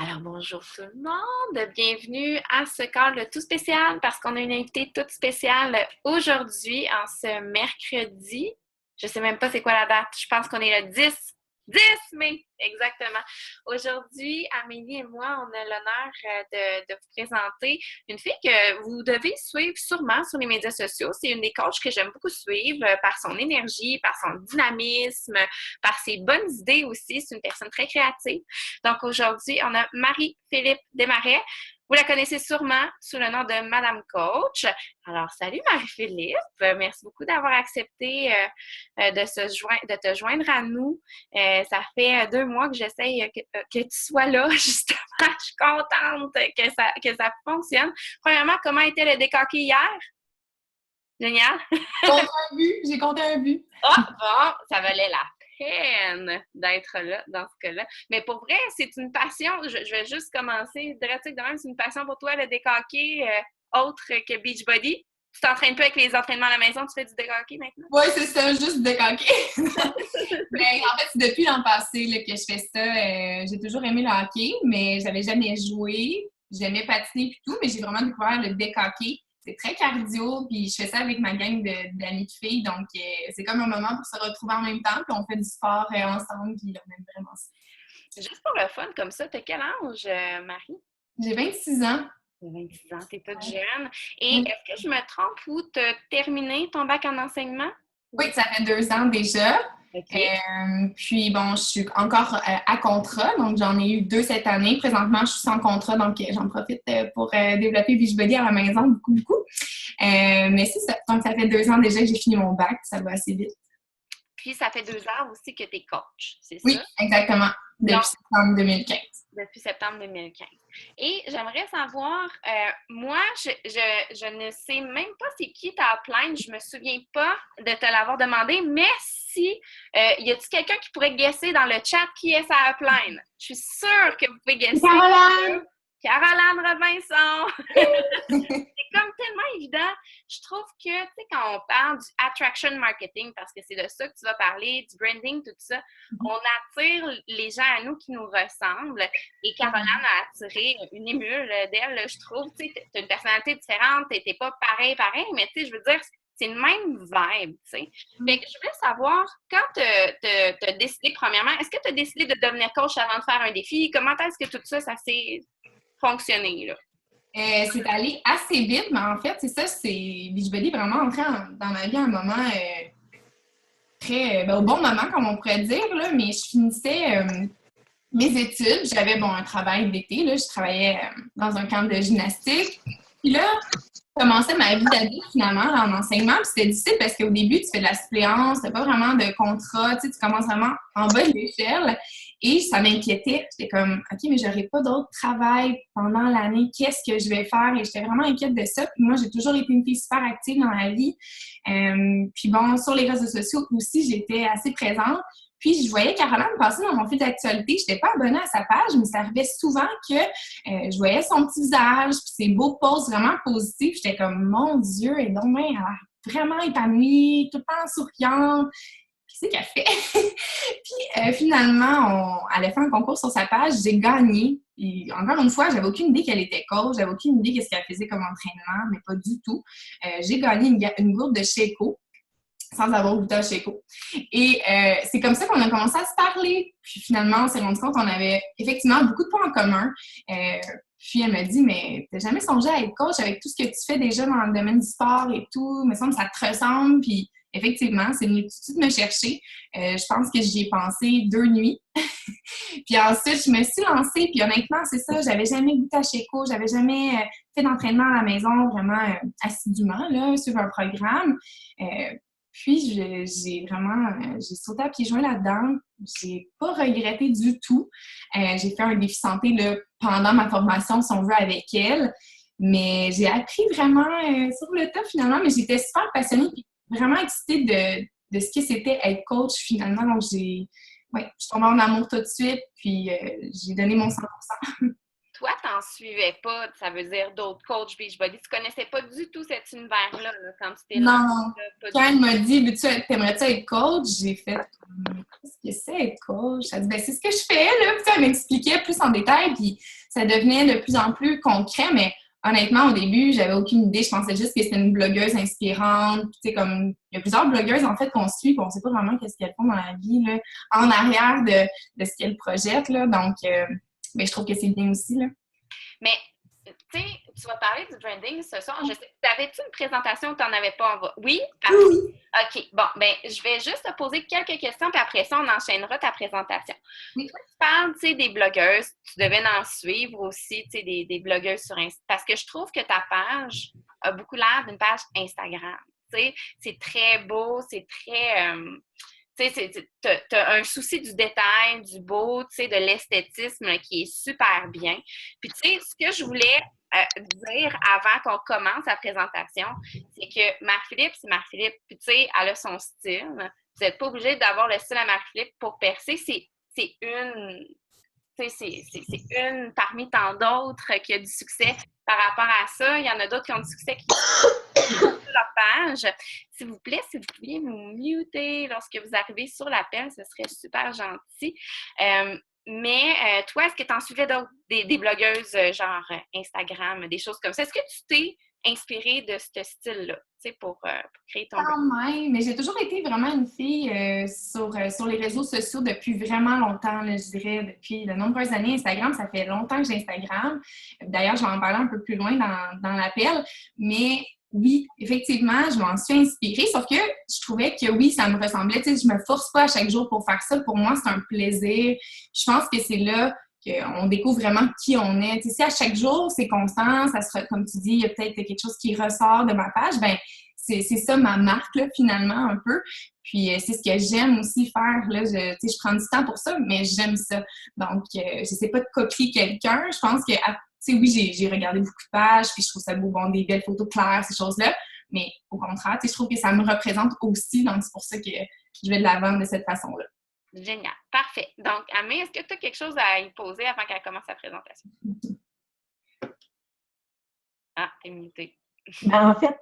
Alors bonjour tout le monde, bienvenue à ce call tout spécial parce qu'on a une invitée toute spéciale aujourd'hui en ce mercredi. Je sais même pas c'est quoi la date, je pense qu'on est le 10 mai, exactement. Aujourd'hui, Amélie et moi, on a l'honneur de vous présenter une fille que vous devez suivre sûrement sur les médias sociaux. C'est une des coachs que j'aime beaucoup suivre par son énergie, par son dynamisme, par ses bonnes idées aussi. C'est une personne très créative. Donc aujourd'hui, on a Marie-Philippe Desmarais. Vous la connaissez sûrement sous le nom de Madame Coach. Alors, salut Marie-Philippe. Merci beaucoup d'avoir accepté de te joindre à nous. Ça fait 2 mois que j'essaye que tu sois là, justement. Je suis contente que ça fonctionne. Premièrement, comment était le décoqué hier? Génial! J'ai compté un but. Ah, bon, ça valait la peine d'être là dans ce cas-là. Mais pour vrai, c'est une passion. Je vais juste commencer direct de même. C'est une passion pour toi, le décoquer, autre que Beachbody. Tu t'entraînes pas avec les entraînements à la maison, tu fais du décoquer maintenant? Oui, c'est ça, juste décoquer. Mais en fait, c'est depuis l'an passé là, que je fais ça. J'ai toujours aimé le hockey, mais j'avais jamais joué. J'aimais patiner et tout, mais j'ai vraiment découvert le décoquer. C'est très cardio, puis je fais ça avec ma gang d'amis de filles. Donc, c'est comme un moment pour se retrouver en même temps, puis on fait du sport ensemble, puis on aime vraiment ça. Juste pour le fun, comme ça, t'as quel âge, Marie? J'ai 26 ans. T'as 26 ans, t'es toute jeune. Et Oui. est-ce que je me trompe ou t'as terminé ton bac en enseignement? Oui, ça fait 2 ans déjà. OK. Puis bon, je suis encore à contrat, donc j'en ai eu 2 cette année. Présentement, je suis sans contrat, donc j'en profite pour développer Beachbody à la maison, beaucoup, beaucoup. Mais c'est ça. Donc, ça fait 2 ans déjà que j'ai fini mon bac, ça va assez vite. Puis ça fait 2 ans aussi que t'es coach, c'est Oui, ça? exactement. Donc, Depuis septembre 2015. depuis septembre 2015. Et j'aimerais savoir, moi, je ne sais même pas c'est qui ta upline, je me souviens pas de te l'avoir demandé, mais si, y a-t-il quelqu'un qui pourrait guesser dans le chat qui est sa upline? Je suis sûre que vous pouvez guesser. Caroline! Caroline Robinson! C'est comme tellement évident. Je trouve que, tu sais, quand on parle du attraction marketing, parce que c'est de ça que tu vas parler, du branding, tout ça, on attire les gens à nous qui nous ressemblent. Et Caroline a attiré une émule d'elle, je trouve. Tu sais, t'as une personnalité différente, t'es pas pareil, mais tu sais, je veux dire, c'est une même vibe, tu sais. Fait que je voulais savoir, quand t'as décidé, premièrement, est-ce que tu as décidé de devenir coach avant de faire un défi? Comment est-ce que tout ça, ça s'est fonctionné, là? C'est allé assez vite, mais en fait, c'est ça, Beachbody est vraiment entré dans ma vie à un moment très, au bon moment, comme on pourrait dire, là, mais je finissais mes études. J'avais, un travail d'été, là, je travaillais dans un camp de gymnastique. Puis là, je commençais ma vie d'adulte, finalement, là, en enseignement. Puis c'était difficile parce qu'au début, tu fais de la suppléance, tu n'as pas vraiment de contrat, tu commences vraiment en bas de l'échelle. Et ça m'inquiétait. J'étais comme, OK, mais j'aurai pas d'autre travail pendant l'année. Qu'est-ce que je vais faire? Et j'étais vraiment inquiète de ça. Puis moi, j'ai toujours été une fille super active dans la vie. Puis bon, sur les réseaux sociaux aussi, j'étais assez présente. Puis je voyais Caroline passer dans mon fil d'actualité. Je n'étais pas abonnée à sa page, mais ça arrivait souvent que je voyais son petit visage, puis ses beaux posts vraiment positifs. J'étais comme, mon Dieu, elle est donc bien, elle a l'air vraiment épanouie, tout le temps souriante. Qu'est-ce qu'elle fait? Puis finalement, elle a fait un concours sur sa page, j'ai gagné. Et encore une fois, j'avais aucune idée qu'elle était coach, j'avais aucune idée qu'est-ce qu'elle faisait comme entraînement, mais pas du tout. J'ai gagné une gourde de Sheiko sans avoir goûté à Sheiko. Et c'est comme ça qu'on a commencé à se parler. Puis finalement, on s'est rendu compte qu'on avait effectivement beaucoup de points en commun. Puis elle m'a dit, mais t'as jamais songé à être coach avec tout ce que tu fais déjà dans le domaine du sport et tout? Il me semble que ça te ressemble. Puis effectivement, c'est venu tout de suite me chercher. Je pense que j'y ai pensé 2 nuits. Puis ensuite, je me suis lancée. Puis honnêtement, c'est ça, j'avais jamais goûté à Sheiko. J'avais jamais fait d'entraînement à la maison vraiment assidûment, là, sur un programme. Puis, j'ai sauté à pieds joints là-dedans. J'ai pas regretté du tout. J'ai fait un défi santé là, pendant ma formation, si on veut, avec elle. Mais j'ai appris vraiment sur le tas, finalement. Mais j'étais super passionnée et vraiment excitée de ce que c'était être coach, finalement. Donc, je suis tombée en amour tout de suite. Puis, j'ai donné mon 100%. Toi, n'en suivais pas, ça veut dire d'autres coachs Beachbody, tu connaissais pas du tout cet univers-là là, quand tu t'es lancée? Non. Pas Quand du elle tout. m'a dit, t'aimerais-tu être coach? J'ai fait, qu'est-ce que c'est être coach? Elle a dit, ben, c'est ce que je fais, là. Puis, elle m'expliquait plus en détail, puis ça devenait de plus en plus concret, mais honnêtement, au début, j'avais aucune idée. Je pensais juste que c'était une blogueuse inspirante. Puis, tu sais, comme, il y a plusieurs blogueuses, en fait, qu'on suit, puis on sait pas vraiment qu'est-ce qu'elles font dans la vie, là, en arrière de ce qu'elles projettent, là. Donc, ben, je trouve que c'est bien aussi, là. Mais, tu sais, tu vas parler du branding ce soir. Je sais, t'avais-tu une présentation ou t'en avais pas? Oui? Parfait. OK. Bon, ben, je vais juste te poser quelques questions, puis après ça, on enchaînera ta présentation. Oui. Toi, tu parles, tu sais, des blogueuses. Tu devais en suivre aussi, tu sais, des blogueuses sur Instagram. Parce que je trouve que ta page a beaucoup l'air d'une page Instagram. Tu sais, c'est très beau, c'est très... tu sais, t'as un souci du détail, du beau, tu sais, de l'esthétisme là, qui est super bien. Puis, tu sais, ce que je voulais dire avant qu'on commence la présentation, c'est que Marie-Philippe, c'est Marie-Philippe. Puis, tu sais, elle a son style. Vous n'êtes pas obligé d'avoir le style à Marie-Philippe pour percer. C'est une... C'est une parmi tant d'autres qui a du succès par rapport à ça. Il y en a d'autres qui ont du succès qui leur page. S'il vous plaît, si vous pouviez nous muter lorsque vous arrivez sur l'appel, ce serait super gentil. Mais toi, est-ce que tu en suivais d'autres, des blogueuses genre Instagram, des choses comme ça? Est-ce que tu t'es inspirée de ce style-là, tu sais, pour créer ton blog? Quand même, mais j'ai toujours été vraiment une fille sur les réseaux sociaux depuis vraiment longtemps, là, je dirais, depuis de nombreuses années. Instagram, ça fait longtemps que j'ai Instagram. D'ailleurs, je vais en parler un peu plus loin dans l'appel. Mais oui, effectivement, je m'en suis inspirée, sauf que je trouvais que oui, ça me ressemblait. Tu sais, je me force pas à chaque jour pour faire ça. Pour moi, c'est un plaisir. Je pense que c'est là qu'on découvre vraiment qui on est. Tu sais, si à chaque jour, c'est constant, ça sera, comme tu dis, il y a peut-être quelque chose qui ressort de ma page, ben c'est ça ma marque, là, finalement, un peu. Puis, c'est ce que j'aime aussi faire. Là. Je prends du temps pour ça, mais j'aime ça. Donc, je sais pas de copier quelqu'un. Je pense que, tu sais, oui, j'ai regardé beaucoup de pages, puis je trouve ça beau, bon, des belles photos claires, ces choses-là. Mais au contraire, tu sais, je trouve que ça me représente aussi. Donc, c'est pour ça que je vais de l'avant de cette façon-là. Génial. Parfait. Donc, Amé, est-ce que tu as quelque chose à y poser avant qu'elle commence sa présentation? Ah, t'es mutée. Ben, en fait,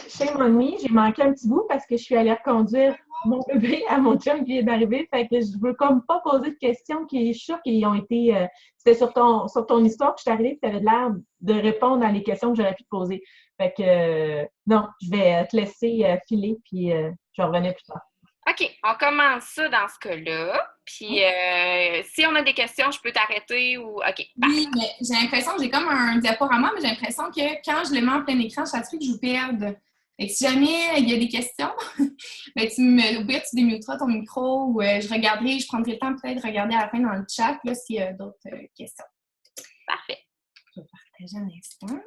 chez mon ami, j'ai manqué un petit bout parce que je suis allée reconduire mon bébé à mon chum qui vient d'arriver. Fait que je veux comme pas poser de questions qui, je suis sûre qu'ils ont été. C'était sur ton histoire que je suis arrivée et tu avais l'air de répondre à les questions que j'aurais pu te poser. Fait que non, je vais te laisser filer puis je revenais plus tard. OK, on commence ça dans ce cas-là. Puis, si on a des questions, je peux t'arrêter ou... OK, parfait. Oui, mais j'ai l'impression, j'ai comme un diaporama, mais j'ai l'impression que quand je le mets en plein écran, ça se fait que je vous perde. Fait que si jamais il y a des questions, ben au pire, tu démuteras ton micro ou je prendrai le temps peut-être de regarder à la fin dans le chat là, s'il y a d'autres questions. Parfait. Je vais partager un instant.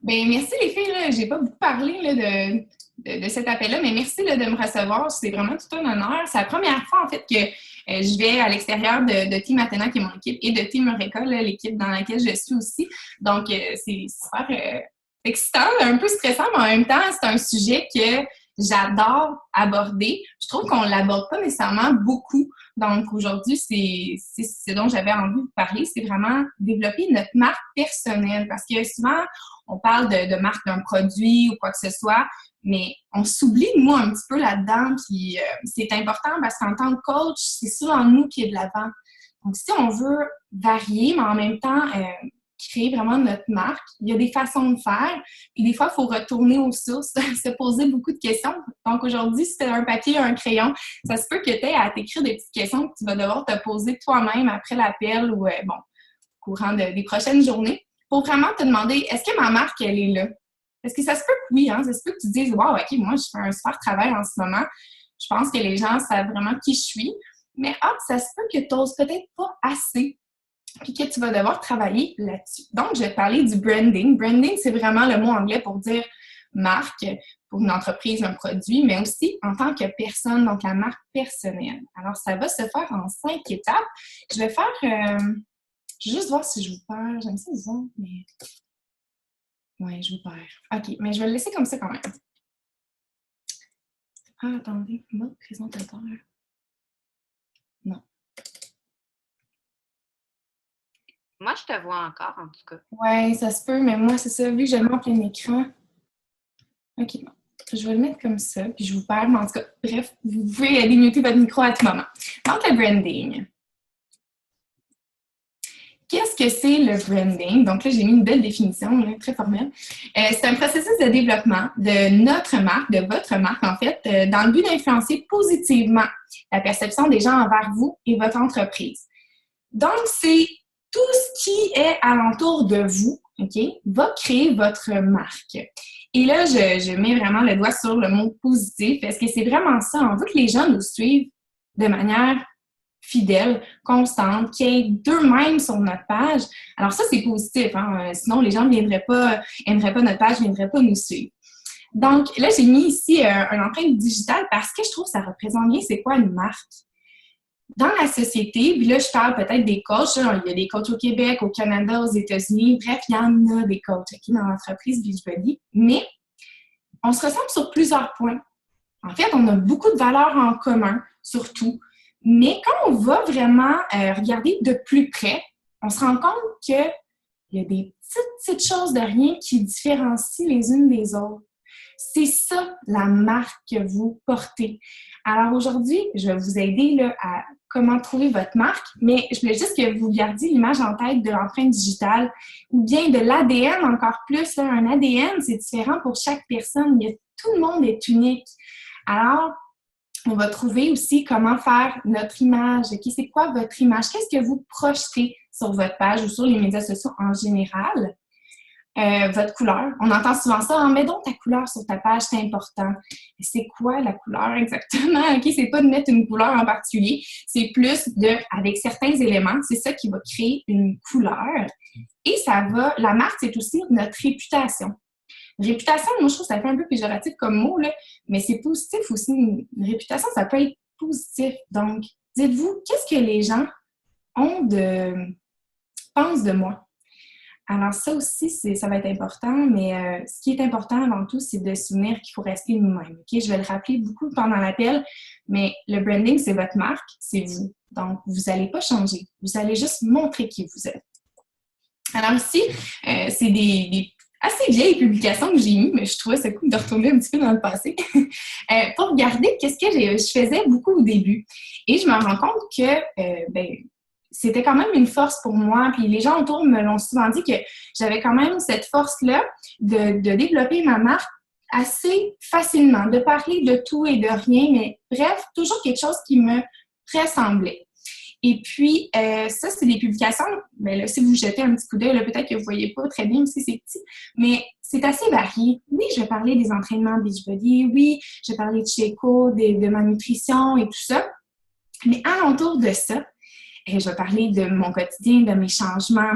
Ben merci les filles, là. J'ai pas beaucoup parlé là, de cet appel-là, mais merci là, de me recevoir. C'est vraiment tout un honneur. C'est la première fois en fait que je vais à l'extérieur de Team Athéna, qui est mon équipe, et de Team Eureka, l'équipe dans laquelle je suis aussi. Donc, c'est super excitant, un peu stressant, mais en même temps, c'est un sujet que j'adore aborder. Je trouve qu'on ne l'aborde pas nécessairement beaucoup. Donc, aujourd'hui, c'est ce dont j'avais envie de parler, c'est vraiment développer notre marque personnelle. Parce que souvent, on parle de marque d'un produit ou quoi que ce soit, mais on s'oublie, nous, un petit peu là-dedans. Puis, c'est important parce qu'en tant que coach, c'est souvent nous qui est de l'avant. Donc, si on veut varier, mais en même temps créer vraiment notre marque, il y a des façons de faire. Puis des fois, il faut retourner aux sources, se poser beaucoup de questions. Donc aujourd'hui, si tu as un papier et un crayon, ça se peut que tu aies à t'écrire des petites questions que tu vas devoir te poser toi-même après l'appel ou au courant des prochaines journées pour vraiment te demander, est-ce que ma marque, elle est là? Est-ce que ça se peut que oui, hein? Ça se peut que tu te dises, wow, OK, moi, je fais un super travail en ce moment. Je pense que les gens savent vraiment qui je suis. Mais ça se peut que tu n'oses peut-être pas assez puis que tu vas devoir travailler là-dessus. Donc, je vais te parler du branding. Branding, c'est vraiment le mot anglais pour dire marque pour une entreprise, un produit, mais aussi en tant que personne, donc la marque personnelle. Alors, ça va se faire en 5 étapes. Je vais faire... je vais juste voir si je vous perds. J'aime ça voir, mais... Oui, je vous perds. OK, mais je vais le laisser comme ça quand même. Ah, attendez, mode présentateur. Non. Moi, je te vois encore, en tout cas. Ouais, ça se peut, mais moi, c'est ça, vu que je le mets en plein écran. OK, bon. Je vais le mettre comme ça, puis je vous parle, mais en tout cas, bref, vous pouvez démuter votre micro à tout moment. Donc, le branding. Qu'est-ce que c'est le branding? Donc là, j'ai mis une belle définition, là, très formelle. C'est un processus de développement de notre marque, de votre marque, en fait, dans le but d'influencer positivement la perception des gens envers vous et votre entreprise. Donc, c'est tout ce qui est alentour de vous, OK, va créer votre marque. Et là, je mets vraiment le doigt sur le mot positif parce que c'est vraiment ça. On veut que les gens nous suivent de manière fidèle, constante, qui est d'eux-mêmes sur notre page. Alors ça, c'est positif. Hein? Sinon, les gens n'aimeraient pas notre page, ne viendraient pas nous suivre. Donc, là, j'ai mis ici un empreinte digitale parce que je trouve que ça représente bien c'est quoi une marque. Dans la société, puis là, je parle peut-être des coachs. Là, il y a des coachs au Québec, au Canada, aux États-Unis. Bref, il y en a des coachs qui dans l'entreprise Beachbody. Mais on se ressemble sur plusieurs points. En fait, on a beaucoup de valeurs en commun, surtout. Mais quand on va vraiment regarder de plus près, on se rend compte qu'il y a des petites choses de rien qui différencient les unes des autres. C'est ça, la marque que vous portez. Alors aujourd'hui, je vais vous aider là, à comment trouver votre marque, mais je voulais juste que vous gardiez l'image en tête de l'empreinte digitale ou bien de l'ADN encore plus. Là. Un ADN, c'est différent pour chaque personne. Tout le monde est unique. Alors, on va trouver aussi comment faire notre image. Okay? C'est quoi votre image? Qu'est-ce que vous projetez sur votre page ou sur les médias sociaux en général? Votre couleur. On entend souvent ça. Mets donc ta couleur sur ta page, c'est important. C'est quoi la couleur exactement? OK, c'est pas de mettre une couleur en particulier. C'est plus avec certains éléments, c'est ça qui va créer une couleur. Et la marque, c'est aussi notre réputation. Réputation, moi, je trouve que ça fait un peu péjoratif comme mot, là, mais c'est positif aussi. Une réputation, ça peut être positif. Donc, dites-vous, qu'est-ce que les gens pensent de moi? Alors, ça aussi, ça va être important, mais ce qui est important avant tout, c'est de se souvenir qu'il faut rester nous-mêmes. OK? Je vais le rappeler beaucoup pendant l'appel, mais le branding, c'est votre marque, c'est vous. Donc, vous n'allez pas changer. Vous allez juste montrer qui vous êtes. Alors ici, c'est des assez vieilles publications que j'ai mis, mais je trouvais ça cool de retourner un petit peu dans le passé pour regarder qu'est-ce que je faisais beaucoup au début. Et je me rends compte que c'était quand même une force pour moi. Puis les gens autour me l'ont souvent dit que j'avais quand même cette force-là de développer ma marque assez facilement, de parler de tout et de rien, mais bref, toujours quelque chose qui me ressemblait. Et puis, ça, c'est des publications, mais là, si vous jetez un petit coup d'œil, peut-être que vous ne voyez pas très bien aussi, c'est petit, mais c'est assez varié. Oui, je vais parler des entraînements Beachbody, oui, je vais parler de Shaco, de ma nutrition et tout ça, mais alentour de ça, je vais parler de mon quotidien, de mes changements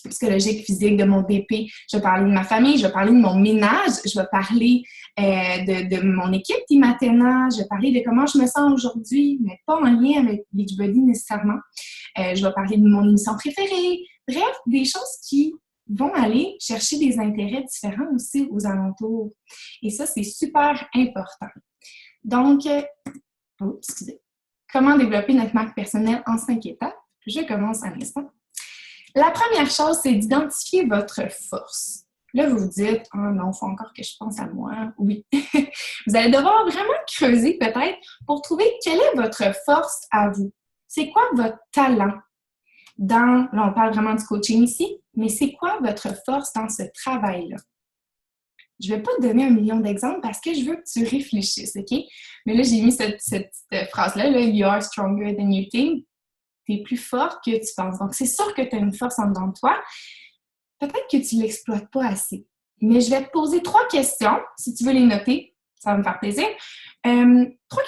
psychologiques, physiques, de mon BP. Je vais parler de ma famille, je vais parler de mon ménage, je vais parler de mon équipe Timatena, je vais parler de comment je me sens aujourd'hui, mais pas en lien avec Beachbody nécessairement. Je vais parler de mon émission préférée. Bref, des choses qui vont aller chercher des intérêts différents aussi aux alentours. Et ça, c'est super important. Donc, excusez. Comment développer notre marque personnelle en 5 étapes? Je commence à l'instant. La première chose, c'est d'identifier votre force. Là, vous vous dites, « Ah non, il faut encore que je pense à moi. » Oui. Vous allez devoir vraiment creuser peut-être pour trouver quelle est votre force à vous. C'est quoi votre talent? Là, on parle vraiment du coaching ici, mais c'est quoi votre force dans ce travail-là? Je ne vais pas te donner 1 million d'exemples parce que je veux que tu réfléchisses, OK? Mais là, j'ai mis cette phrase-là, là, « You are stronger than you think ». Tu es plus fort que tu penses. Donc, c'est sûr que tu as une force en dedans de toi. Peut-être que tu ne l'exploites pas assez. Mais je vais te poser 3 questions. Si tu veux les noter, ça va me faire plaisir. 3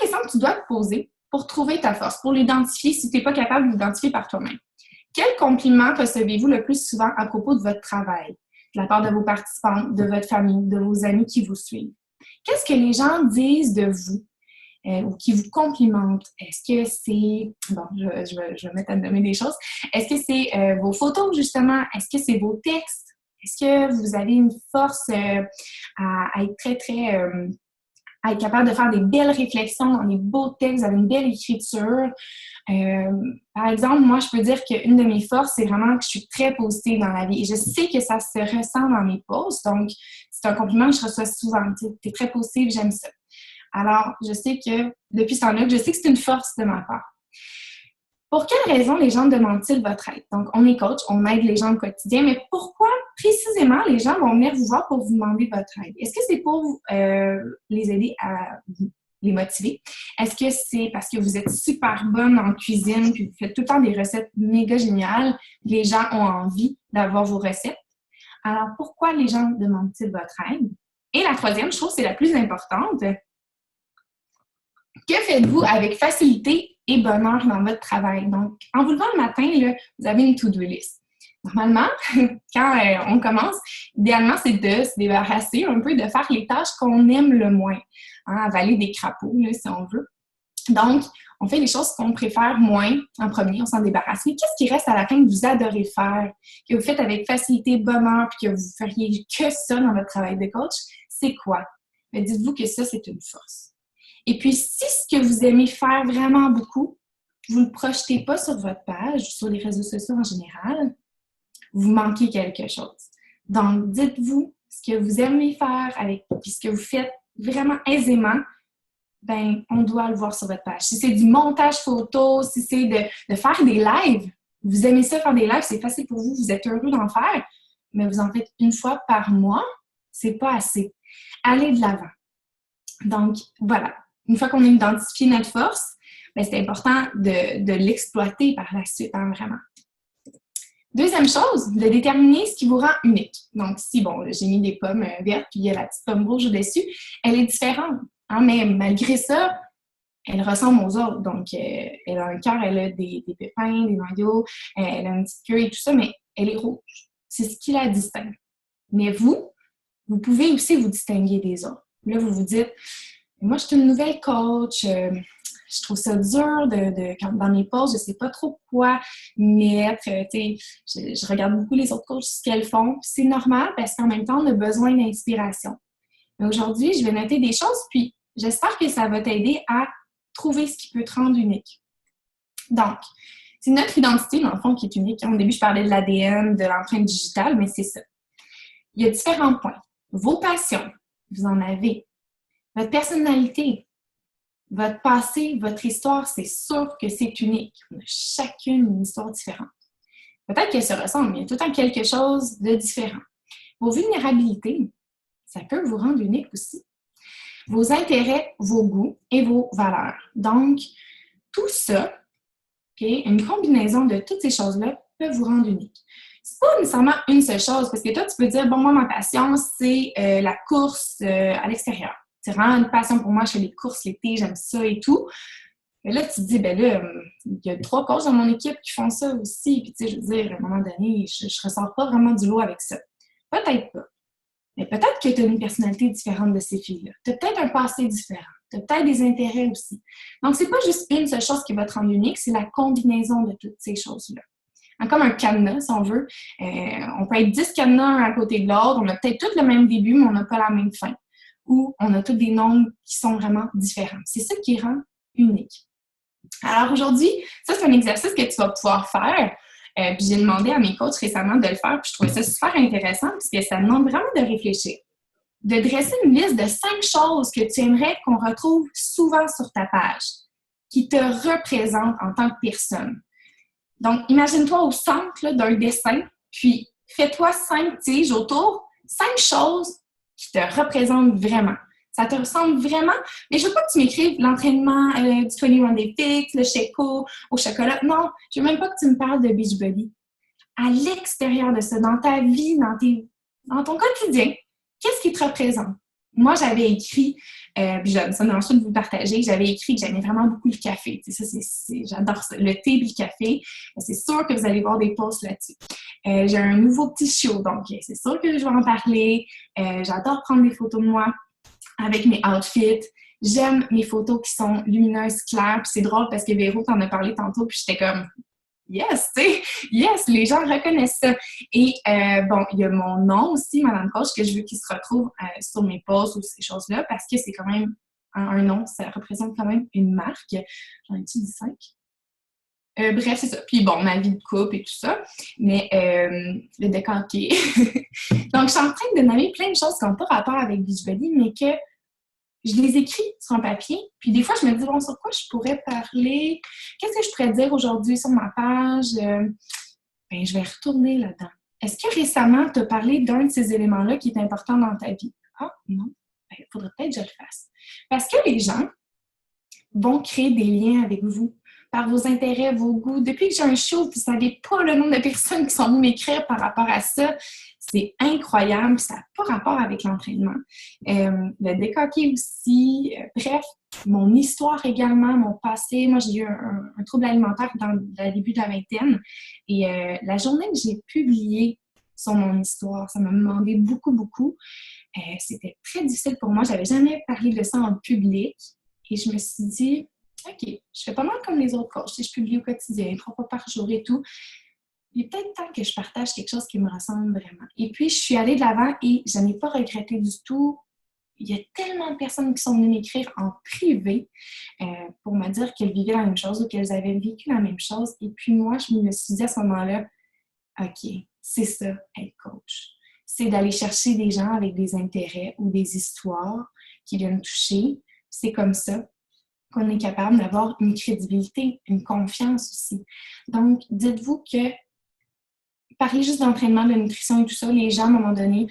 questions que tu dois te poser pour trouver ta force, pour l'identifier si tu n'es pas capable de l'identifier par toi-même. Quel compliment recevez-vous le plus souvent à propos de votre travail, de la part de vos participants, de votre famille, de vos amis qui vous suivent? Qu'est-ce que les gens disent de vous? Ou qui vous complimentent. Est-ce que c'est... Bon, je vais mettre à nommer des choses. Est-ce que c'est vos photos, justement? Est-ce que c'est vos textes? Est-ce que vous avez une force à être très, très à être capable de faire des belles réflexions dans des beaux textes, vous avez une belle écriture. Par exemple, moi, je peux dire qu'une de mes forces, c'est vraiment que je suis très positive dans la vie. Et je sais que ça se ressent dans mes posts, donc c'est un compliment que je reçois souvent. Tu es très positive, j'aime ça. Alors, je sais que, depuis ce temps-là, je sais que c'est une force de ma part. Pour quelles raisons les gens demandent-ils votre aide? Donc, on est coach, on aide les gens au quotidien, mais pourquoi précisément les gens vont venir vous voir pour vous demander votre aide? Est-ce que c'est pour les aider à les motiver? Est-ce que c'est parce que vous êtes super bonne en cuisine puis vous faites tout le temps des recettes méga géniales, les gens ont envie d'avoir vos recettes? Alors, pourquoi les gens demandent-ils votre aide? Et la troisième, je trouve, c'est la plus importante. Que faites-vous avec facilité et bonheur dans votre travail? Donc, en vous levant le matin, là, vous avez une to-do list. Normalement, quand on commence, idéalement, c'est de se débarrasser un peu, de faire les tâches qu'on aime le moins. Hein, avaler des crapauds, là, si on veut. Donc, on fait les choses qu'on préfère moins en premier, on s'en débarrasse. Mais qu'est-ce qui reste à la fin que vous adorez faire, que vous faites avec facilité, bonheur, puis que vous feriez que ça dans votre travail de coach? C'est quoi? Mais dites-vous que ça, c'est une force. Et puis, si ce que vous aimez faire vraiment beaucoup, vous ne le projetez pas sur votre page, sur les réseaux sociaux en général, vous manquez quelque chose. Donc, dites-vous ce que vous aimez faire puis ce que vous faites vraiment aisément, ben, on doit le voir sur votre page. Si c'est du montage photo, si c'est de faire des lives, vous aimez ça faire des lives, c'est facile pour vous, vous êtes heureux d'en faire, mais vous en faites une fois par mois, c'est pas assez. Allez de l'avant. Donc, voilà. Une fois qu'on a identifié notre force, bien, c'est important de l'exploiter par la suite, hein, vraiment. Deuxième chose, de déterminer ce qui vous rend unique. Donc, si, bon, j'ai mis des pommes vertes, puis il y a la petite pomme rouge au-dessus, elle est différente. Hein, mais malgré ça, elle ressemble aux autres. Donc, elle a un cœur, elle a des pépins, des noyaux, elle a une petite queue et tout ça, mais elle est rouge. C'est ce qui la distingue. Mais vous pouvez aussi vous distinguer des autres. Là, vous vous dites, moi, je suis une nouvelle coach, je trouve ça dur quand dans mes posts, je sais pas trop quoi mettre, tu sais, je regarde beaucoup les autres coachs, ce qu'elles font, c'est normal parce qu'en même temps, on a besoin d'inspiration. Mais aujourd'hui, je vais noter des choses, puis j'espère que ça va t'aider à trouver ce qui peut te rendre unique. Donc, c'est notre identité, dans le fond, qui est unique. Au début, je parlais de l'ADN, de l'empreinte digitale, mais c'est ça. Il y a différents points. Vos passions, vous en avez. Votre personnalité, votre passé, votre histoire, c'est sûr que c'est unique. On a chacune une histoire différente. Peut-être qu'elle se ressemble, mais il y a tout le temps quelque chose de différent. Vos vulnérabilités, ça peut vous rendre unique aussi. Vos intérêts, vos goûts et vos valeurs. Donc, tout ça, okay, une combinaison de toutes ces choses-là peut vous rendre unique. C'est pas nécessairement une seule chose, parce que toi, tu peux dire, bon, moi, ma passion, c'est la course à l'extérieur. C'est vraiment une passion pour moi, je fais les courses l'été, j'aime ça et tout. Mais là, tu te dis, ben là, il y a 3 coachs dans mon équipe qui font ça aussi. Puis, tu sais, je veux dire, à un moment donné, je ne ressors pas vraiment du lot avec ça. Peut-être pas. Mais peut-être que tu as une personnalité différente de ces filles-là. Tu as peut-être un passé différent. Tu as peut-être des intérêts aussi. Donc, c'est pas juste une seule chose qui va te rendre unique, c'est la combinaison de toutes ces choses-là. Comme un cadenas, si on veut. On peut être 10 cadenas un à côté de l'autre. On a peut-être tous le même début, mais on n'a pas la même fin. Ou on a tous des nombres qui sont vraiment différents. C'est ça qui rend unique. Alors aujourd'hui, ça c'est un exercice que tu vas pouvoir faire. Puis j'ai demandé à mes coachs récemment de le faire, puis je trouvais ça super intéressant parce que ça demande vraiment de réfléchir. De dresser une liste de 5 choses que tu aimerais qu'on retrouve souvent sur ta page, qui te représentent en tant que personne. Donc, imagine-toi au centre là, d'un dessin, puis fais-toi 5 tiges autour, 5 choses qui te représentent vraiment. Ça te ressemble vraiment, mais je veux pas que tu m'écrives l'entraînement du 21 Day Fix, le Sheiko au chocolat. Non, je veux même pas que tu me parles de Beachbody. À l'extérieur de ça, dans ta vie, dans ton quotidien, qu'est-ce qui te représente? Moi, j'avais écrit, puis ça me dérange pas de vous partager, j'avais écrit que j'aimais vraiment beaucoup le café. Tu sais, ça, j'adore ça. Le thé et le café, c'est sûr que vous allez voir des posts là-dessus. J'ai un nouveau petit show, donc c'est sûr que je vais en parler. J'adore prendre des photos de moi avec mes outfits. J'aime mes photos qui sont lumineuses, claires. Puis c'est drôle parce que Véro t'en a parlé tantôt, puis j'étais comme yes, tu sais, yes, les gens reconnaissent ça. Et bon, il y a mon nom aussi, Madame Coach, que je veux qu'il se retrouve sur mes posts ou ces choses-là, parce que c'est quand même Un nom, ça représente quand même une marque. J'en ai-tu dit 5? Bref, c'est ça. Puis bon, ma vie de couple et tout ça. Mais le décanté. Donc, je suis en train de nommer plein de choses qui n'ont pas rapport avec Beachbody, mais que je les écris sur un papier. Puis des fois, je me dis, bon, sur quoi je pourrais parler? Qu'est-ce que je pourrais dire aujourd'hui sur ma page? Ben, je vais retourner là-dedans. Est-ce que récemment, tu as parlé d'un de ces éléments-là qui est important dans ta vie? Ah, non. Ben, il faudrait peut-être que je le fasse. Parce que les gens vont créer des liens avec vous par vos intérêts, vos goûts. Depuis que j'ai un show, vous ne savez pas le nombre de personnes qui sont venues m'écrire par rapport à ça. C'est incroyable, ça n'a pas rapport avec l'entraînement. Le décoquer aussi, bref, mon histoire également, mon passé. Moi, j'ai eu un trouble alimentaire dans le début de la vingtaine. Et la journée que j'ai publié sur mon histoire, ça m'a demandé beaucoup, beaucoup. C'était très difficile pour moi. Je n'avais jamais parlé de ça en public. Et je me suis dit, OK, je fais pas mal comme les autres coachs. Je publie au quotidien, 3 fois par jour et tout. Il est peut-être temps que je partage quelque chose qui me ressemble vraiment. Et puis, je suis allée de l'avant et je n'ai pas regretté du tout. Il y a tellement de personnes qui sont venues m'écrire en privé pour me dire qu'elles vivaient la même chose ou qu'elles avaient vécu la même chose. Et puis moi, je me suis dit à ce moment-là, OK, c'est ça, être coach. C'est d'aller chercher des gens avec des intérêts ou des histoires qui viennent toucher. C'est comme ça qu'on est capable d'avoir une crédibilité, une confiance aussi. Donc, dites-vous que parler juste d'entraînement, de nutrition et tout ça, les gens, à un moment donné,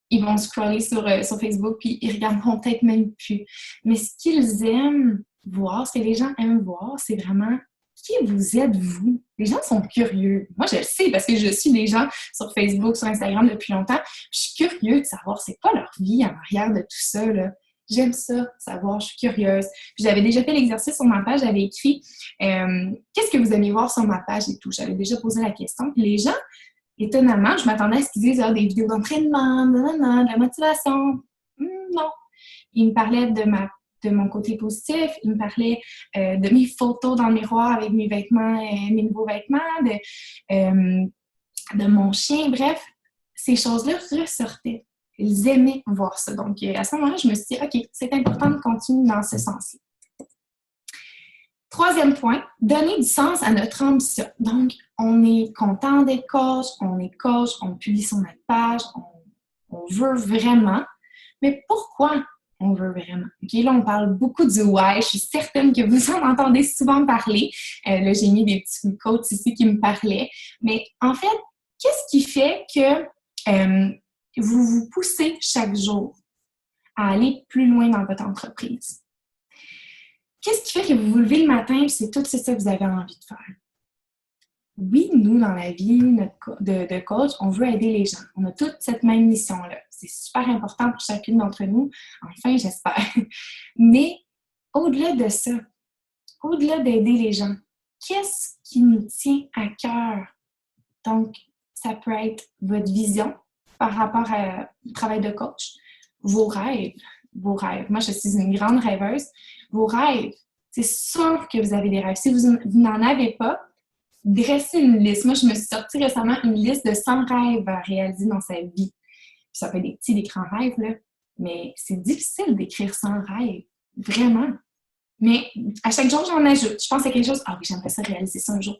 ils vont scroller sur Facebook puis ils regarderont peut-être même plus. Mais ce qu'ils aiment voir, ce que les gens aiment voir, c'est vraiment qui vous êtes, vous. Les gens sont curieux. Moi, je le sais parce que je suis des gens sur Facebook, sur Instagram depuis longtemps. Je suis curieuse de savoir c'est quoi leur vie en arrière de tout ça, là. J'aime ça, savoir, je suis curieuse. Puis j'avais déjà fait l'exercice sur ma page, j'avais écrit qu'est-ce que vous aimez voir sur ma page et tout. J'avais déjà posé la question. Puis les gens, étonnamment, je m'attendais à ce qu'ils disent des vidéos d'entraînement, de la motivation. Non. Ils me parlaient de mon côté positif, ils me parlaient de mes photos dans le miroir avec mes vêtements, mes nouveaux vêtements, de mon chien. Bref, ces choses-là ressortaient. Ils aimaient voir ça. Donc, à ce moment-là, je me suis dit, OK, c'est important de continuer dans ce sens-là. Troisième point, donner du sens à notre ambition. Donc, on est content d'être coach, on publie sur notre page, on veut vraiment. Mais pourquoi on veut vraiment? OK, là, on parle beaucoup du why. Je suis certaine que vous en entendez souvent parler. Là, j'ai mis des petits quotes ici qui me parlaient. Mais en fait, qu'est-ce qui fait que vous vous poussez chaque jour à aller plus loin dans votre entreprise? Qu'est-ce qui fait que vous vous levez le matin et c'est ça que vous avez envie de faire? Oui, nous, dans la vie de coach, on veut aider les gens. On a toute cette même mission-là. C'est super important pour chacune d'entre nous. Enfin, j'espère. Mais au-delà de ça, au-delà d'aider les gens, qu'est-ce qui nous tient à cœur? Donc, ça peut être votre vision par rapport au travail de coach, vos rêves. Moi, je suis une grande rêveuse. Vos rêves, c'est sûr que vous avez des rêves. Si vous n'en avez pas, dressez une liste. Moi, je me suis sortie récemment une liste de 100 rêves à réaliser dans sa vie. Puis ça fait des petits, des grands rêves, là. Mais c'est difficile d'écrire 100 rêves. Vraiment. Mais à chaque jour, j'en ajoute. Je pense à quelque chose. Ah oui, j'aimerais ça réaliser ça un jour.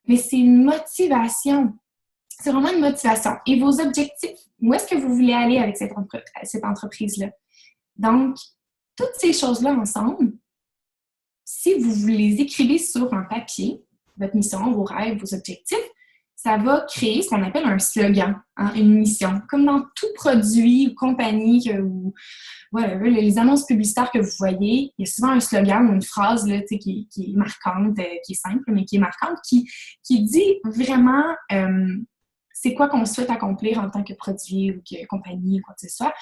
Mais c'est une motivation. C'est vraiment une motivation. Et vos objectifs, où est-ce que vous voulez aller avec cette entreprise-là? Donc, toutes ces choses-là ensemble, si vous les écrivez sur un papier, votre mission, vos rêves, vos objectifs, ça va créer ce qu'on appelle un slogan, hein, une mission. Comme dans tout produit ou compagnie ou les annonces publicitaires que vous voyez, il y a souvent un slogan ou une phrase là, qui est marquante, qui est simple, mais qui est marquante, qui dit vraiment c'est quoi qu'on souhaite accomplir en tant que produit ou que compagnie, quoi que ce soit.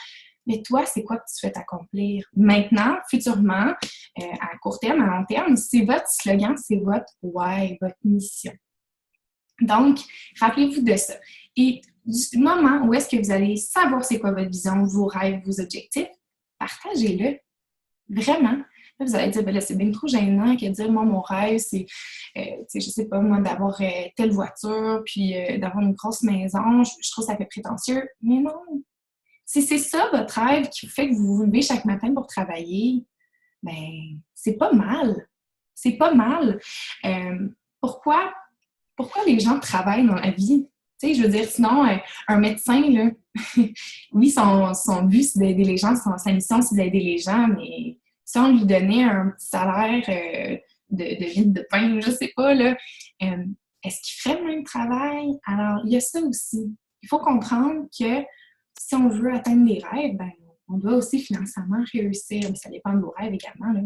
Mais toi, c'est quoi que tu souhaites accomplir maintenant, futurement, à court terme, à long terme? C'est votre slogan, c'est votre why, votre mission. Donc, rappelez-vous de ça. Et du moment où est-ce que vous allez savoir c'est quoi votre vision, vos rêves, vos objectifs, partagez-le. Vraiment. Là, vous allez dire, ben là, c'est bien trop gênant que de dire, moi, mon rêve, c'est, je sais pas, moi, d'avoir telle voiture, puis d'avoir une grosse maison. Je trouve que ça fait prétentieux. Mais non. Si c'est ça votre rêve qui fait que vous vous levez chaque matin pour travailler, ben, c'est pas mal. C'est pas mal. Pourquoi les gens travaillent dans la vie? Tu sais, je veux dire, sinon, un médecin, là, oui, son but, c'est d'aider les gens, sa mission, c'est d'aider les gens, mais si on lui donnait un petit salaire de vide de pain, je sais pas, là, est-ce qu'il ferait le même travail? Alors, il y a ça aussi. Il faut comprendre que si on veut atteindre des rêves, ben, on doit aussi financièrement réussir. Mais ça dépend de vos rêves également, là,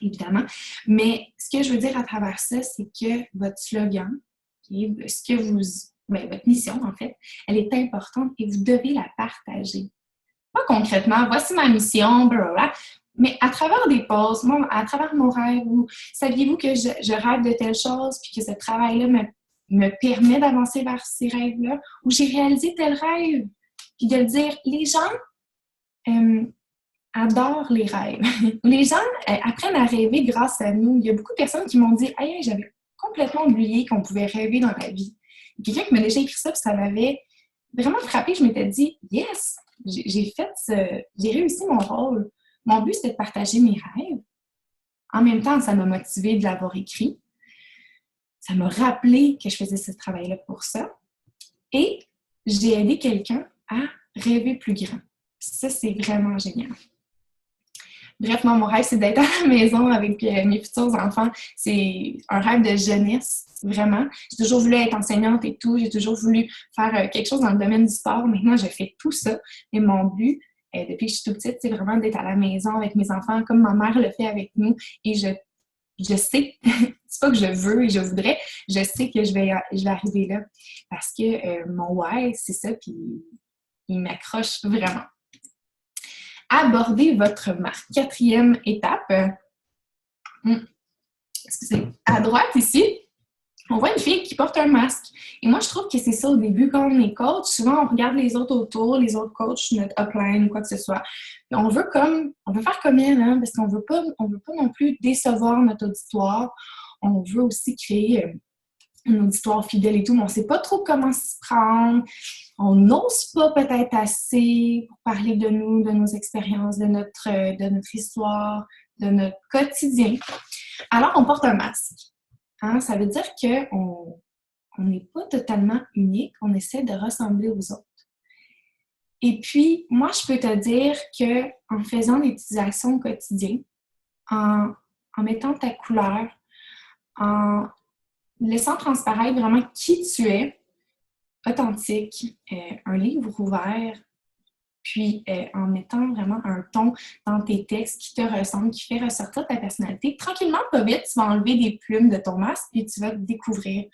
évidemment. Mais ce que je veux dire à travers ça, c'est que votre slogan, ce que votre mission, en fait, elle est importante et vous devez la partager. Pas concrètement, voici ma mission, blablabla, mais à travers des pauses, moi, à travers mon rêve, ou saviez-vous que je rêve de telle chose, puis que ce travail-là me permet d'avancer vers ces rêves-là, ou j'ai réalisé tel rêve, puis de le dire, les gens adorent les rêves. Les gens apprennent à rêver grâce à nous. Il y a beaucoup de personnes qui m'ont dit « Hey, j'avais complètement oublié qu'on pouvait rêver dans la vie. » Quelqu'un qui m'a déjà écrit ça, puis ça m'avait vraiment frappée. Je m'étais dit « Yes! J'ai réussi mon rôle. » Mon but, c'était de partager mes rêves. En même temps, ça m'a motivée de l'avoir écrit. Ça m'a rappelé que je faisais ce travail-là pour ça. Et j'ai aidé quelqu'un à rêver plus grand. Ça, c'est vraiment génial. Bref, mon rêve, c'est d'être à la maison avec mes futurs enfants. C'est un rêve de jeunesse, vraiment. J'ai toujours voulu être enseignante et tout. J'ai toujours voulu faire quelque chose dans le domaine du sport. Maintenant, je fais tout ça. Et mon but, depuis que je suis toute petite, c'est vraiment d'être à la maison avec mes enfants, comme ma mère le fait avec nous. Et je sais, c'est pas que je veux et je voudrais, je sais que je vais arriver là. Parce que mon why, c'est ça, puis il m'accroche vraiment. Abordez votre marque. 4e étape. Excusez. À droite, ici, on voit une fille qui porte un masque. Et moi, je trouve que c'est ça au début, quand on est coach, souvent on regarde les autres autour, les autres coachs, notre upline ou quoi que ce soit. Et on veut faire comme elle, hein, parce qu'on veut pas non plus décevoir notre auditoire. On veut aussi créer un auditoire fidèle et tout, mais on ne sait pas trop comment s'y prendre. On n'ose pas peut-être assez pour parler de nous, de nos expériences, de notre histoire, de notre quotidien. Alors, on porte un masque. Hein? Ça veut dire qu'on n'est pas totalement unique, on essaie de ressembler aux autres. Et puis, moi, je peux te dire qu'en faisant l'utilisation au quotidien, en mettant ta couleur, en laissant transparaître vraiment qui tu es, authentique, un livre ouvert, puis en mettant vraiment un ton dans tes textes qui te ressemble, qui fait ressortir ta personnalité. Tranquillement, pas vite, tu vas enlever des plumes de ton masque et tu vas te découvrir.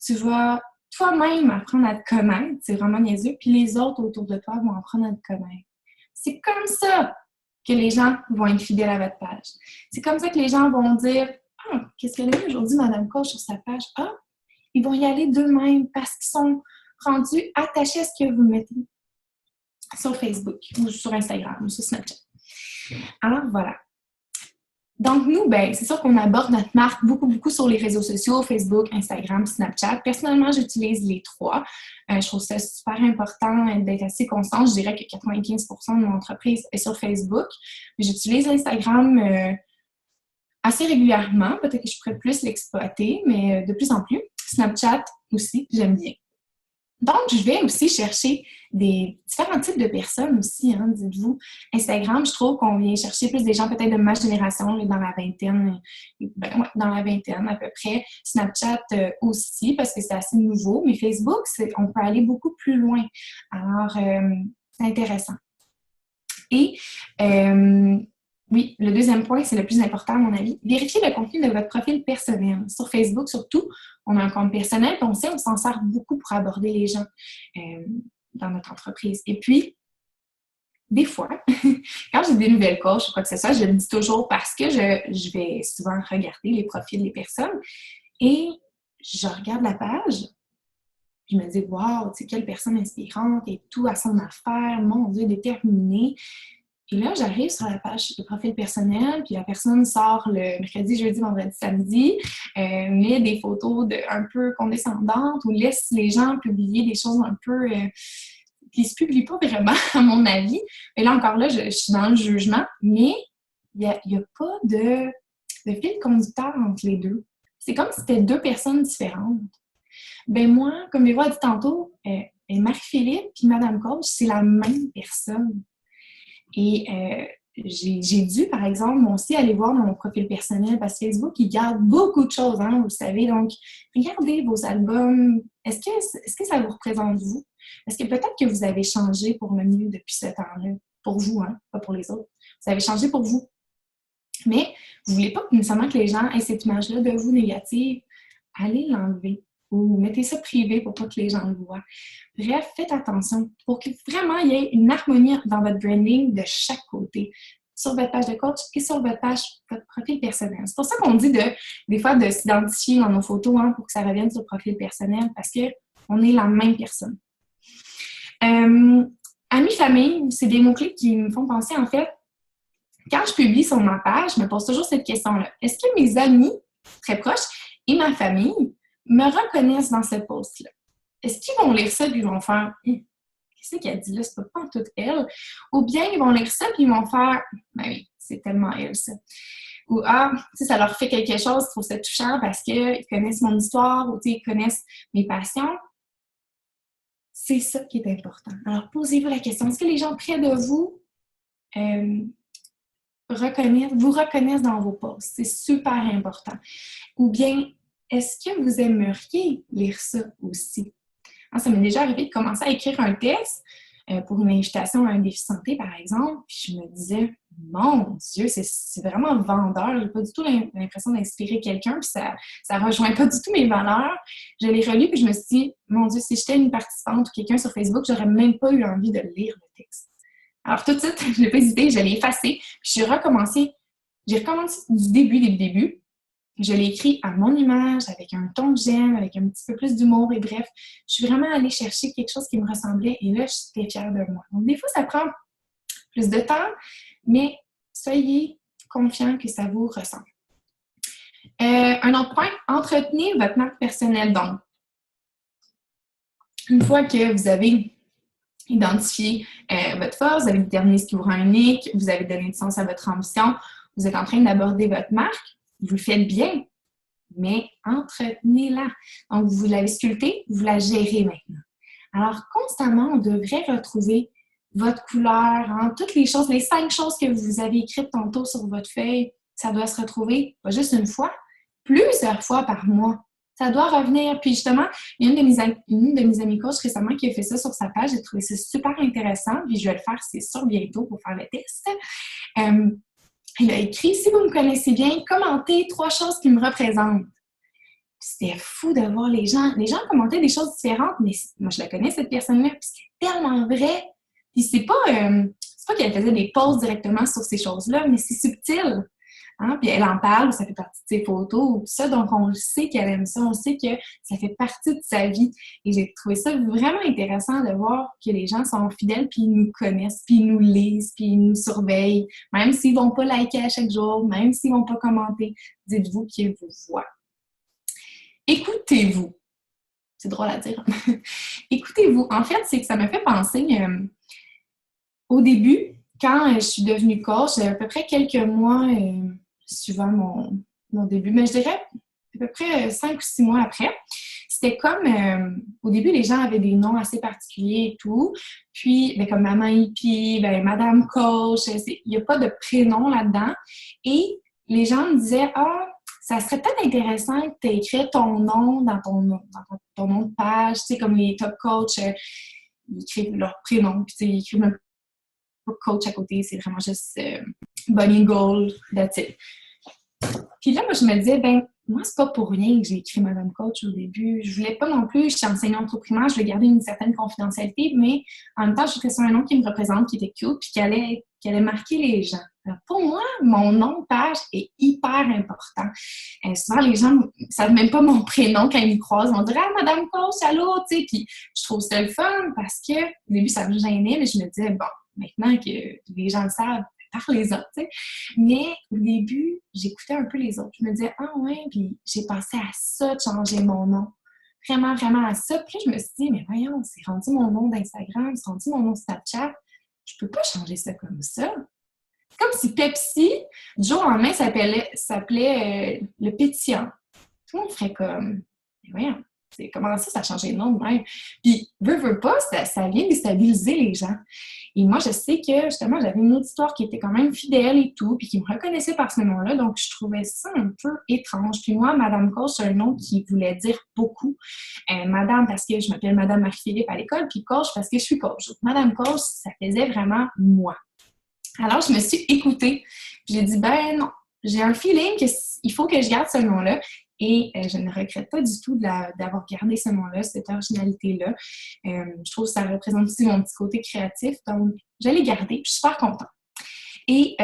Tu vas toi-même apprendre à te connaître, c'est vraiment niaiseux, puis les autres autour de toi vont apprendre à te connaître. C'est comme ça que les gens vont être fidèles à votre page. C'est comme ça que les gens vont dire « Ah, qu'est-ce qu'elle a mis aujourd'hui, Madame Coach, sur sa page? » Ah, ils vont y aller d'eux-mêmes parce qu'ils sont rendus attachés à ce que vous mettez sur Facebook ou sur Instagram ou sur Snapchat. Alors, voilà. Donc, nous, c'est sûr qu'on aborde notre marque beaucoup sur les réseaux sociaux, Facebook, Instagram, Snapchat. Personnellement, j'utilise les 3. Je trouve ça super important d'être assez constante. Je dirais que 95% de mon entreprise est sur Facebook. Mais j'utilise Instagram assez régulièrement. Peut-être que je pourrais plus l'exploiter, mais de plus en plus. Snapchat aussi, j'aime bien. Donc, je vais aussi chercher des différents types de personnes aussi, hein, dites-vous. Instagram, je trouve qu'on vient chercher plus des gens peut-être de ma génération, dans la vingtaine, dans la vingtaine à peu près. Snapchat aussi, parce que c'est assez nouveau. Mais Facebook, on peut aller beaucoup plus loin. Alors, c'est intéressant. Et oui, le deuxième point, c'est le plus important à mon avis. Vérifiez le contenu de votre profil personnel. Sur Facebook, surtout, on a un compte personnel, puis on s'en sert beaucoup pour aborder les gens dans notre entreprise. Et puis, des fois, quand j'ai des nouvelles coachs ou quoi que ce soit, je le dis toujours parce que je vais souvent regarder les profils des personnes et je regarde la page. Je me dis, wow, tu sais, quelle personne inspirante et tout à son affaire, mon Dieu, déterminée. Et là, j'arrive sur la page de profil personnel, puis la personne sort le mercredi, jeudi, vendredi, samedi, met des photos un peu condescendantes ou laisse les gens publier des choses un peu qui ne se publient pas vraiment, à mon avis. Et là, encore là, je suis dans le jugement, mais y a pas de fil conducteur entre les deux. C'est comme si c'était deux personnes différentes. Ben moi, comme Véro a dit tantôt, Marie-Philippe puis Madame Coach, c'est la même personne. Et j'ai dû, par exemple, moi aussi, aller voir mon profil personnel parce que Facebook, il garde beaucoup de choses, hein, vous le savez. Donc, regardez vos albums. Est-ce que ça vous représente vous? Est-ce que peut-être que vous avez changé pour le mieux depuis ce temps-là? Pour vous, hein, pas pour les autres. Vous avez changé pour vous. Mais vous ne voulez pas nécessairement que les gens aient cette image-là de vous négative. Allez l'enlever ou mettez ça privé pour pas que les gens le voient. Bref, faites attention pour que vraiment il y ait une harmonie dans votre branding de chaque côté, sur votre page de coach et sur votre profil personnel. C'est pour ça qu'on dit des fois de s'identifier dans nos photos pour que ça revienne sur le profil personnel parce qu'on est la même personne. Amis, famille, c'est des mots-clés qui me font penser en fait. Quand je publie sur ma page, je me pose toujours cette question-là. Est-ce que mes amis très proches et ma famille me reconnaissent dans ce post-là? Est-ce qu'ils vont lire ça et ils vont faire qu'est-ce qu'elle dit là? C'est pas en tout elle. Ou bien ils vont lire ça et ils vont faire ben oui, c'est tellement elle ça. Ou ça leur fait quelque chose, ils trouvent ça touchant parce qu'ils connaissent mon histoire ou ils connaissent mes passions. C'est ça qui est important. Alors posez-vous la question, est-ce que les gens près de vous vous reconnaissent dans vos posts? C'est super important. Ou bien, est-ce que vous aimeriez lire ça aussi? Ça m'est déjà arrivé de commencer à écrire un texte pour une invitation à un défi santé, par exemple, puis je me disais, mon Dieu, c'est vraiment vendeur. J'ai pas du tout l'impression d'inspirer quelqu'un, puis ça rejoint pas du tout mes valeurs. Je l'ai relu, puis je me suis dit, mon Dieu, si j'étais une participante ou quelqu'un sur Facebook, j'aurais même pas eu envie de lire le texte. Alors, tout de suite, je n'ai pas hésité, je l'ai effacé, puis j'ai recommencé du début. Je l'ai écrit à mon image, avec un ton que j'aime, avec un petit peu plus d'humour, et bref, je suis vraiment allée chercher quelque chose qui me ressemblait, et là, j'étais fière de moi. Donc, des fois, ça prend plus de temps, mais soyez confiants que ça vous ressemble. Un autre point, entretenez votre marque personnelle. Donc, une fois que vous avez identifié votre force, vous avez déterminé ce qui vous rend unique, vous avez donné du sens à votre ambition, vous êtes en train d'aborder votre marque, vous le faites bien, mais entretenez-la. Donc, vous l'avez sculptée, vous la gérez maintenant. Alors, constamment, on devrait retrouver votre couleur, toutes les choses, les 5 choses que vous avez écrites tantôt sur votre feuille, ça doit se retrouver, pas juste une fois, plusieurs fois par mois. Ça doit revenir. Puis justement, il y a une de mes amies coach récemment qui a fait ça sur sa page. J'ai trouvé ça super intéressant. Puis je vais le faire, c'est sûr, bientôt pour faire le test. Il a écrit « Si vous me connaissez bien, commentez 3 choses qui me représentent. » C'était fou de voir les gens. Les gens commentaient des choses différentes, mais moi, je la connais, cette personne-là, puis c'était tellement vrai. Puis c'est pas qu'elle faisait des posts directement sur ces choses-là, mais c'est subtil. Puis elle en parle, ça fait partie de ses photos, tout ça, donc on le sait qu'elle aime ça, on sait que ça fait partie de sa vie. Et j'ai trouvé ça vraiment intéressant de voir que les gens sont fidèles, puis ils nous connaissent, puis ils nous lisent, puis ils nous surveillent, même s'ils ne vont pas liker à chaque jour, même s'ils ne vont pas commenter, dites-vous qu'ils vous voient. Écoutez-vous. C'est drôle à dire. Écoutez-vous. En fait, c'est que ça me fait penser au début, quand je suis devenue coach, j'avais à peu près quelques mois suivant mon début, mais je dirais à peu près 5 ou 6 mois après. C'était comme, au début, les gens avaient des noms assez particuliers et tout. Puis, comme Maman Hippie, Madame Coach, il n'y a pas de prénom là-dedans. Et les gens me disaient « Ah, ça serait peut-être intéressant que tu aies écrit ton nom dans ton nom de page. » Tu sais, comme les top coachs, ils écrivent leur prénom, puis ils écrivent même pas coach à côté, c'est vraiment juste Bunny Gold, that's it. Puis là, moi, je me disais, moi, c'est pas pour rien que j'ai écrit Madame Coach au début. Je voulais pas non plus, je suis enseignante au primaire, je voulais garder une certaine confidentialité, mais en même temps, je voulais sur un nom qui me représente, qui était cute, puis qui allait marquer les gens. Alors, pour moi, mon nom de page est hyper important. Souvent, les gens ne savent même pas mon prénom quand ils me croisent. Ils vont dire « Ah, Madame Coach, allô! » Tu sais, puis je trouve ça le fun parce que au début, ça me gênait, mais je me disais « Bon, maintenant que les gens le savent, parlez-en, tu sais. » Mais au début, j'écoutais un peu les autres. Je me disais « Ah ouais, puis j'ai pensé à ça, de changer mon nom. Vraiment, vraiment à ça. » Puis là, je me suis dit « Mais voyons, c'est rendu mon nom d'Instagram, c'est rendu mon nom de Snapchat. Je peux pas changer ça comme ça. » comme si Pepsi, du jour au lendemain, s'appelait le pétillant. Tout le monde ferait comme, mais voyons, comment ça a changé de nom de même? Puis, veut pas, ça vient déstabiliser les gens. Et moi, je sais que, justement, j'avais une auditoire qui était quand même fidèle et tout, puis qui me reconnaissait par ce nom-là, donc je trouvais ça un peu étrange. Puis moi, Madame Coach, c'est un nom qui voulait dire beaucoup. Madame, parce que je m'appelle Madame Marie-Philippe à l'école, puis Coach, parce que je suis coach. Donc, Madame Coach, ça faisait vraiment moi. Alors, je me suis écoutée. J'ai dit, ben non, j'ai un feeling qu'il faut que je garde ce nom-là. Et je ne regrette pas du tout d'avoir gardé ce nom-là, cette originalité-là. Je trouve que ça représente aussi mon petit côté créatif. Donc, je l'ai gardé. Je suis super contente. Et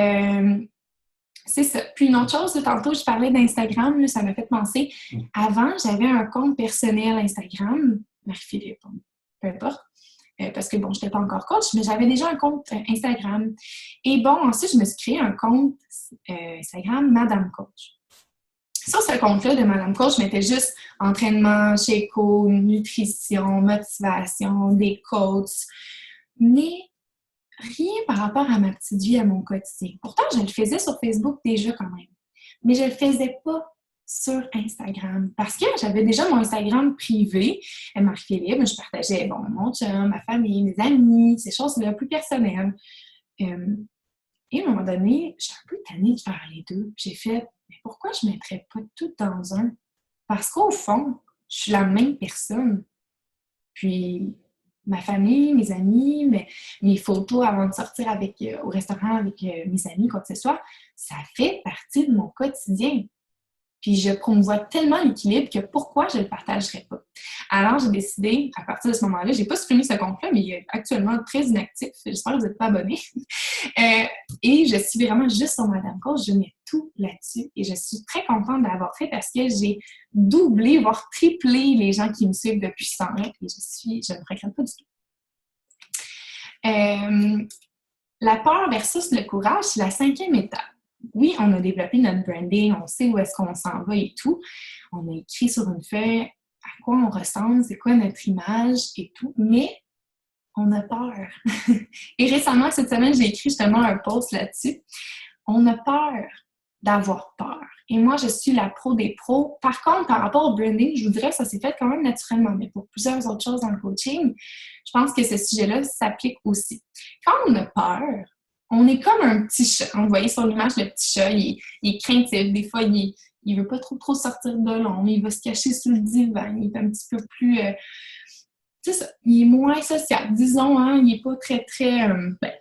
c'est ça. Puis une autre chose, tantôt, je parlais d'Instagram. Là, ça m'a fait penser. Avant, j'avais un compte personnel Instagram. Marie-Philippe, peu importe. Parce que, bon, je n'étais pas encore coach, mais j'avais déjà un compte Instagram. Et bon, ensuite, je me suis créé un compte Instagram Madame Coach. Sur ce compte-là de Madame Coach, je mettais juste entraînement, chéco, nutrition, motivation, des coachs, mais rien par rapport à ma petite vie, à mon quotidien. Pourtant, je le faisais sur Facebook déjà quand même, mais je ne le faisais pas sur Instagram parce que j'avais déjà mon Instagram privé, Marie-Philippe, je partageais mon chum, ma famille, mes amis, ces choses-là plus personnelles. Et à un moment donné, j'étais un peu tannée de faire les deux. J'ai fait, mais pourquoi je ne mettrais pas tout dans un? Parce qu'au fond, je suis la même personne. Puis, ma famille, mes amis, mes photos avant de sortir au restaurant avec mes amis, quoi que ce soit, ça fait partie de mon quotidien. Puis je promouvois tellement l'équilibre que pourquoi je ne le partagerais pas? Alors, j'ai décidé, à partir de ce moment-là, je n'ai pas supprimé ce compte-là, mais il est actuellement très inactif. J'espère que vous n'êtes pas abonnés. Et je suis vraiment juste sur Madame Coach. Je mets tout là-dessus. Et je suis très contente d'avoir fait parce que j'ai doublé, voire triplé les gens qui me suivent depuis ce temps-là. Et je ne regrette pas du tout. La peur versus le courage, c'est la 5e étape. Oui, on a développé notre branding, on sait où est-ce qu'on s'en va et tout. On a écrit sur une feuille à quoi on ressemble, c'est quoi notre image et tout, mais on a peur. Et récemment, cette semaine, j'ai écrit justement un post là-dessus. On a peur d'avoir peur. Et moi, je suis la pro des pros. Par contre, par rapport au branding, je vous dirais que ça s'est fait quand même naturellement, mais pour plusieurs autres choses dans le coaching, je pense que ce sujet-là s'applique aussi. Quand on a peur, on est comme un petit chat. Vous voyez sur l'image, le petit chat, il est craintif. Des fois, il veut pas trop sortir de l'ombre. Il va se cacher sous le divan. Il est un petit peu plus... c'est ça. Il est moins sociable. Disons, hein, il est pas très...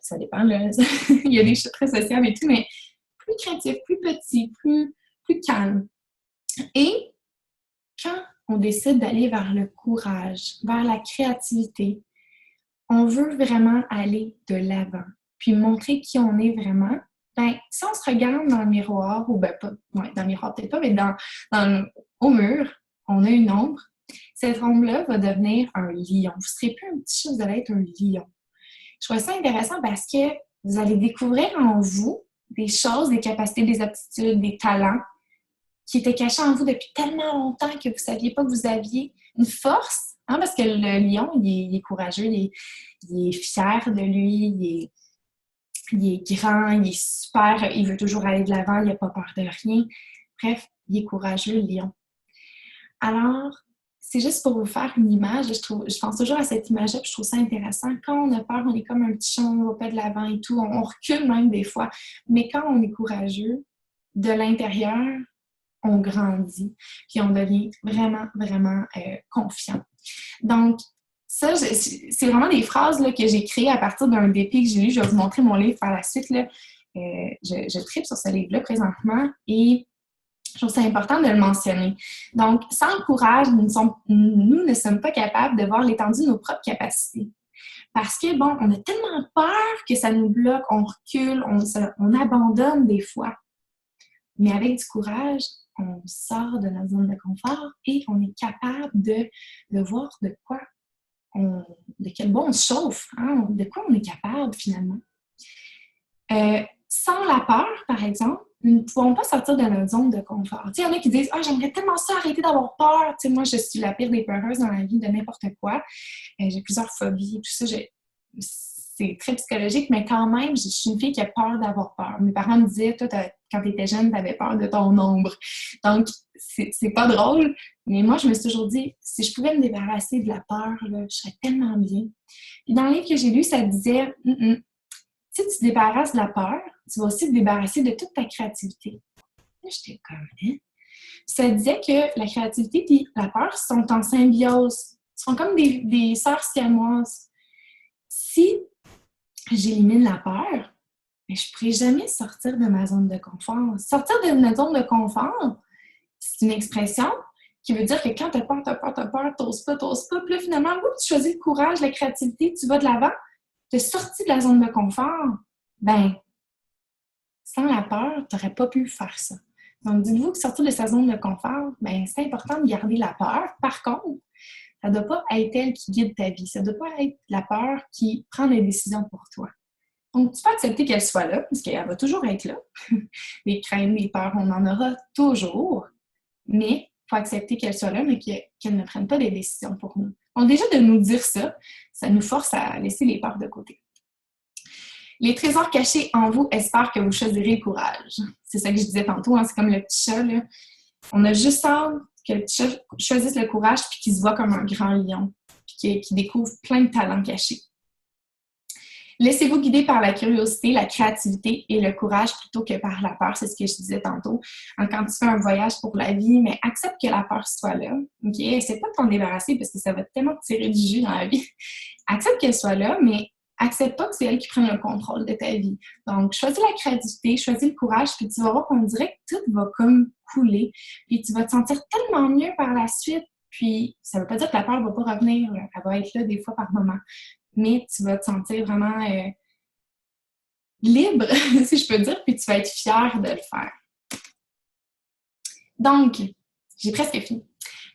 ça dépend, là. Il y a des chats très sociables et tout, mais plus craintif, plus petit, plus calme. Et quand on décide d'aller vers le courage, vers la créativité, on veut vraiment aller de l'avant. Puis montrer qui on est vraiment, ben si on se regarde dans le miroir, ou ben pas, ouais, dans le miroir peut-être pas, mais au mur, on a une ombre. Cette ombre-là va devenir un lion. Vous ne serez plus un petit chat, vous allez être un lion. Je trouve ça intéressant parce que vous allez découvrir en vous des choses, des capacités, des aptitudes, des talents qui étaient cachés en vous depuis tellement longtemps que vous ne saviez pas que vous aviez une force. Hein, parce que le lion, il est courageux, il est fier de lui, il est grand, il est super, il veut toujours aller de l'avant, il n'a pas peur de rien. Bref, il est courageux, le lion. Alors, c'est juste pour vous faire une image. Je pense toujours à cette image-là, puis je trouve ça intéressant. Quand on a peur, on est comme un petit chat, on ne va pas de l'avant et tout, on recule même des fois. Mais quand on est courageux, de l'intérieur, on grandit, puis on devient vraiment, vraiment confiant. Donc, ça, c'est vraiment des phrases là, que j'ai créées à partir d'un défi que j'ai lu. Je vais vous montrer mon livre par la suite. Là. Je tripe sur ce livre-là présentement et je trouve ça important de le mentionner. Donc, sans le courage, nous ne sommes pas capables de voir l'étendue de nos propres capacités. Parce que, bon, on a tellement peur que ça nous bloque, on recule, on abandonne des fois. Mais avec du courage, on sort de notre zone de confort et on est capable de voir de quel bon on se chauffe, hein, de quoi on est capable finalement. Sans la peur, par exemple, nous ne pouvons pas sortir de notre zone de confort. Il y en a qui disent « Ah, j'aimerais tellement ça arrêter d'avoir peur. » Moi, je suis la pire des peureuses dans la vie de n'importe quoi. J'ai plusieurs phobies, tout ça. c'est très psychologique, mais quand même, je suis une fille qui a peur d'avoir peur. Mes parents me disaient, toi, quand tu étais jeune, tu avais peur de ton ombre. Donc, c'est pas drôle, mais moi, je me suis toujours dit, si je pouvais me débarrasser de la peur, là, je serais tellement bien. Puis dans le livre que j'ai lu, ça disait, si tu te débarrasses de la peur, tu vas aussi te débarrasser de toute ta créativité. Là, j'étais comme, hein? Ça disait que la créativité et la peur sont en symbiose, sont comme des sœurs siamoises. Si j'élimine la peur, mais je ne pourrai jamais sortir de ma zone de confort. Sortir de ma zone de confort, c'est une expression qui veut dire que quand tu as peur, t'oses pas, puis là, finalement, tu choisis le courage, la créativité, tu vas de l'avant, tu es sorti de la zone de confort, ben, sans la peur, tu n'aurais pas pu faire ça. Donc, dites-vous que sortir de sa zone de confort, ben, c'est important de garder la peur. Par contre, ça ne doit pas être elle qui guide ta vie. Ça ne doit pas être la peur qui prend les décisions pour toi. Donc, tu peux accepter qu'elle soit là, parce qu'elle va toujours être là. Les craintes, les peurs, on en aura toujours. Mais il faut accepter qu'elle soit là, mais qu'elle ne prenne pas des décisions pour nous. Donc, déjà, de nous dire ça, ça nous force à laisser les peurs de côté. Les trésors cachés en vous espèrent que vous choisirez le courage. C'est ça que je disais tantôt, hein, c'est comme le petit chat, là. On a juste hâte que le petit chat choisisse le courage puis qu'il se voit comme un grand lion, puis qu'il découvre plein de talents cachés. Laissez-vous guider par la curiosité, la créativité et le courage plutôt que par la peur, c'est ce que je disais tantôt. Quand tu fais un voyage pour la vie, mais accepte que la peur soit là. OK? Essaie pas de t'en débarrasser parce que ça va tellement te tirer du jus dans la vie. Accepte qu'elle soit là, mais accepte pas que c'est elle qui prenne le contrôle de ta vie. Donc, choisis la créativité, choisis le courage, puis tu vas voir qu'on dirait que tout va comme couler. Puis tu vas te sentir tellement mieux par la suite. Puis, ça veut pas dire que la peur va pas revenir. Là. Elle va être là des fois par moment. Mais tu vas te sentir vraiment libre, si je peux dire, puis tu vas être fière de le faire. Donc, j'ai presque fini.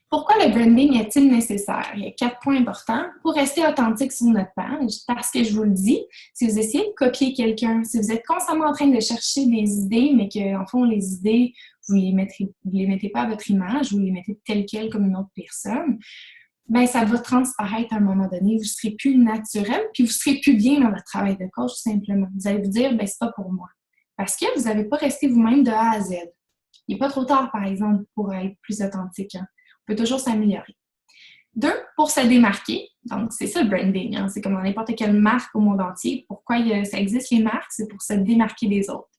Pourquoi le branding est-il nécessaire? Il y a 4 points importants pour rester authentique sur notre page. Parce que je vous le dis, si vous essayez de copier quelqu'un, si vous êtes constamment en train de chercher des idées, mais qu'en fond, les idées, vous les mettez pas à votre image, vous les mettez telles quelles comme une autre personne, ben ça va transparaître à un moment donné. Vous ne serez plus naturel, puis vous ne serez plus bien dans votre travail de coach, tout simplement. Vous allez vous dire, ben c'est pas pour moi. Parce que vous n'avez pas resté vous-même de A à Z. Il n'est pas trop tard, par exemple, pour être plus authentique. Hein. On peut toujours s'améliorer. 2, pour se démarquer. Donc, c'est ça le branding. Hein. C'est comme dans n'importe quelle marque au monde entier. Pourquoi ça existe, les marques? C'est pour se démarquer des autres.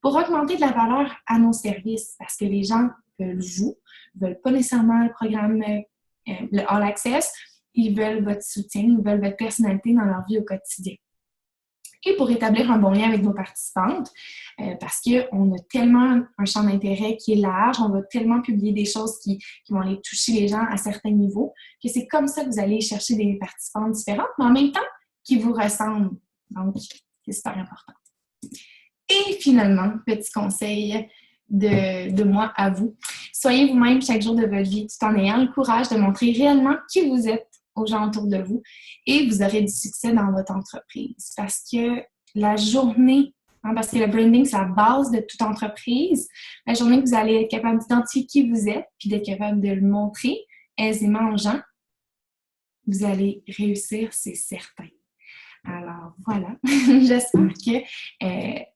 Pour augmenter de la valeur à nos services, parce que les gens veulent vous, ne veulent pas nécessairement le programme le All Access, ils veulent votre soutien, ils veulent votre personnalité dans leur vie au quotidien. Et pour établir un bon lien avec nos participantes, parce qu'on a tellement un champ d'intérêt qui est large, on va tellement publier des choses qui vont aller toucher les gens à certains niveaux, que c'est comme ça que vous allez chercher des participantes différentes, mais en même temps qui vous ressemblent. Donc, c'est super important. Et finalement, petit conseil de moi à vous. Soyez vous-même chaque jour de votre vie tout en ayant le courage de montrer réellement qui vous êtes aux gens autour de vous et vous aurez du succès dans votre entreprise. Parce que la journée, parce que le branding, c'est la base de toute entreprise, la journée que vous allez être capable d'identifier qui vous êtes puis d'être capable de le montrer aisément aux gens, vous allez réussir, c'est certain. Alors, voilà. J'espère que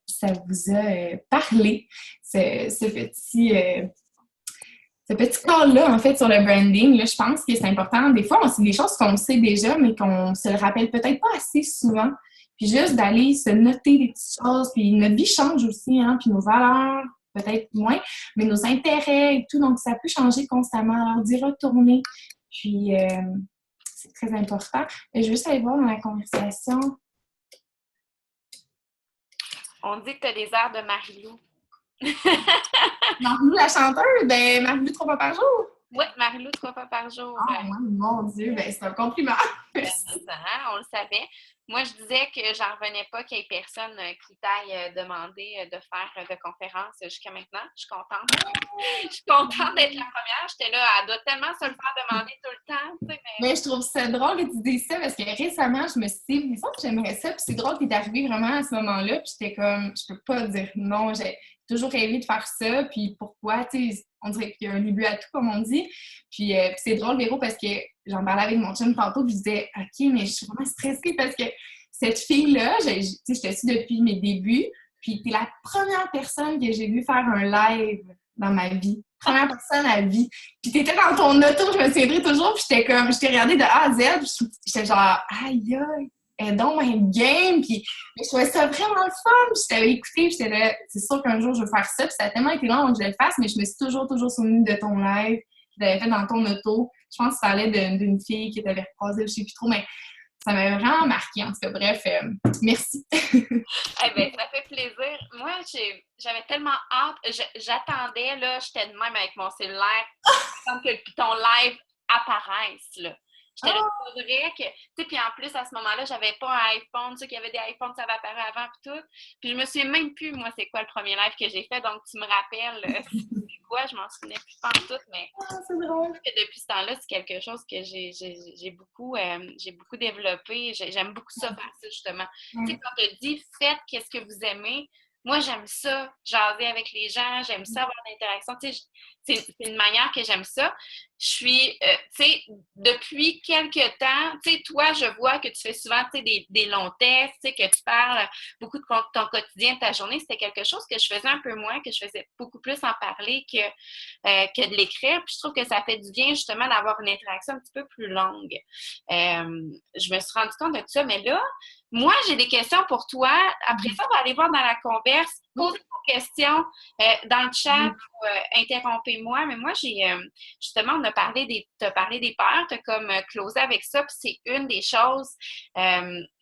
ça vous a parlé, ce petit call-là, en fait, sur le branding. Là, je pense que c'est important. Des fois, c'est des choses qu'on sait déjà, mais qu'on se le rappelle peut-être pas assez souvent. Puis juste d'aller se noter des petites choses. Puis notre vie change aussi, hein, puis nos valeurs, peut-être moins, mais nos intérêts et tout. Donc, ça peut changer constamment. Alors, d'y retourner. Puis, c'est très important. Et je veux juste aller voir dans la conversation. On dit que tu as des airs de Marie-Lou. Marie-Lou, la chanteuse, ben Marie-Lou 3 fois par jour. Oui, Marie-Lou 3 fois par jour. Oh, mon Dieu, ben c'est un compliment. Ben, on le savait. Moi, je disais que j'en revenais pas qu'il y ait personne qui t'aille demander de faire de conférences jusqu'à maintenant. Je suis contente. Je suis contente d'être la première. J'étais là, elle doit tellement se le faire demander tout le temps. Mais je trouve ça drôle que tu dises ça parce que récemment, je me suis dit, mais ça, j'aimerais ça. Puis c'est drôle que tu es arrivée vraiment à ce moment-là. Puis j'étais comme, je peux pas dire non. J'ai toujours rêvé de faire ça. Puis pourquoi, tu sais, on dirait qu'il y a un début à tout, comme on dit. Puis c'est drôle, Véro, parce que j'en parlais avec mon chum tantôt. Puis je disais, OK, mais je suis vraiment stressée parce que cette fille-là, tu sais, je te suis depuis mes débuts, puis t'es la première personne que j'ai vu faire un live dans ma vie. Première personne à vie. Puis t'étais dans ton auto, je me souviendrai toujours, puis je t'ai regardé de A à Z, puis j'étais genre, aïe, aïe, elle est donc même game, puis je trouvais ça vraiment le fun, puis je t'avais écouté, puis j'étais là, c'est sûr qu'un jour je vais faire ça, puis ça a tellement été long que je le fasse, mais je me suis toujours souvenue de ton live que t'avais fait dans ton auto. Je pense que tu parlais d'une fille qui t'avait recroisée, je sais plus trop, mais ça m'avait vraiment marqué, en tout cas. Bref, merci. Eh bien, ça fait plaisir. Moi, j'avais tellement hâte. J'attendais, là, j'étais de même avec mon cellulaire, tant que ton live apparaisse, là. J'étais là, c'est vrai que, tu sais, puis en plus, à ce moment-là, j'avais pas un iPhone, tu sais, qu'il y avait des iPhones, ça avait apparu avant, puis tout. Puis je me souviens même plus, moi, c'est quoi le premier live que j'ai fait, donc tu me rappelles, c'est quoi, je m'en souvenais plus pas en tout, mais C'est drôle. depuis ce temps-là, c'est quelque chose que j'ai beaucoup développé. J'aime beaucoup ça, faire ça, justement. Tu sais, quand tu dis « faites qu'est-ce que vous aimez », moi, j'aime ça, jaser avec les gens, j'aime ça, avoir l'interaction. Tu sais, c'est une manière que j'aime ça. Je suis, tu sais, depuis quelques temps, tu sais, toi, je vois que tu fais souvent, tu sais, des longs tests, tu sais, que tu parles beaucoup de ton quotidien, de ta journée. C'était quelque chose que je faisais un peu moins, que je faisais beaucoup plus en parler que de l'écrire. Puis je trouve que ça fait du bien, justement, d'avoir une interaction un petit peu plus longue. Je me suis rendu compte de ça, mais là, moi, j'ai des questions pour toi. Après ça, on va aller voir dans la converse, poser vos questions dans le chat ou interrompez-moi. Mais moi, justement, t'as parlé des peurs, t'as comme closé avec ça, puis c'est une des choses,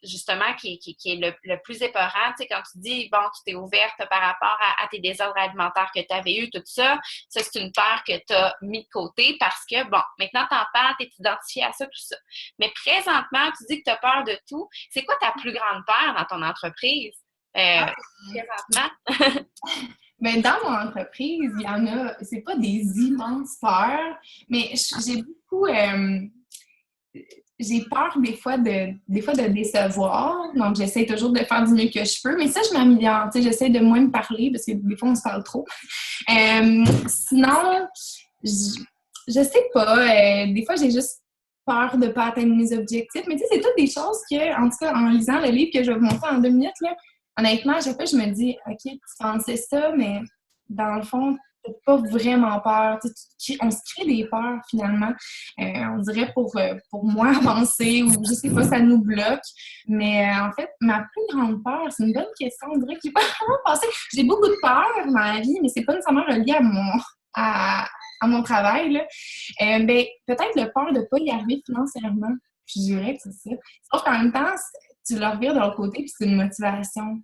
justement, qui est le plus épeurant. Tu sais, quand tu dis, bon, tu t'es ouverte par rapport à tes désordres alimentaires que tu avais eu, tout ça, c'est une peur que tu as mis de côté parce que, bon, maintenant, tu en parles, tu es identifié à ça, tout ça. Mais présentement, tu dis que tu as peur de tout. C'est quoi ta plus grande peur dans ton entreprise? Présentement? Mais dans mon entreprise, il y en a, c'est pas des immenses peurs, mais j'ai peur des fois de décevoir. Donc, j'essaie toujours de faire du mieux que je peux, mais ça, je m'améliore. Tu sais, j'essaie de moins me parler parce que des fois, on se parle trop. Sinon, je sais pas. Des fois, j'ai juste peur de pas atteindre mes objectifs. Mais tu sais, c'est toutes des choses que, en tout cas, en lisant le livre que je vais vous montrer en 2 minutes, là, honnêtement, à chaque fois, je me dis, OK, tu pensais ça, mais dans le fond, t'as pas vraiment peur. On se crée des peurs, finalement. On dirait pour moi, avancer, ou je sais pas, ça nous bloque. Mais en fait, ma plus grande peur, c'est une bonne question. On dirait que j'ai pas vraiment pensé. J'ai beaucoup de peur dans la vie, mais c'est pas nécessairement relié à mon travail, là. Ben, peut-être le peur de pas y arriver financièrement. Je dirais que c'est ça. Sauf qu'en même temps, tu le reviens de l'autre côté, puis c'est une motivation.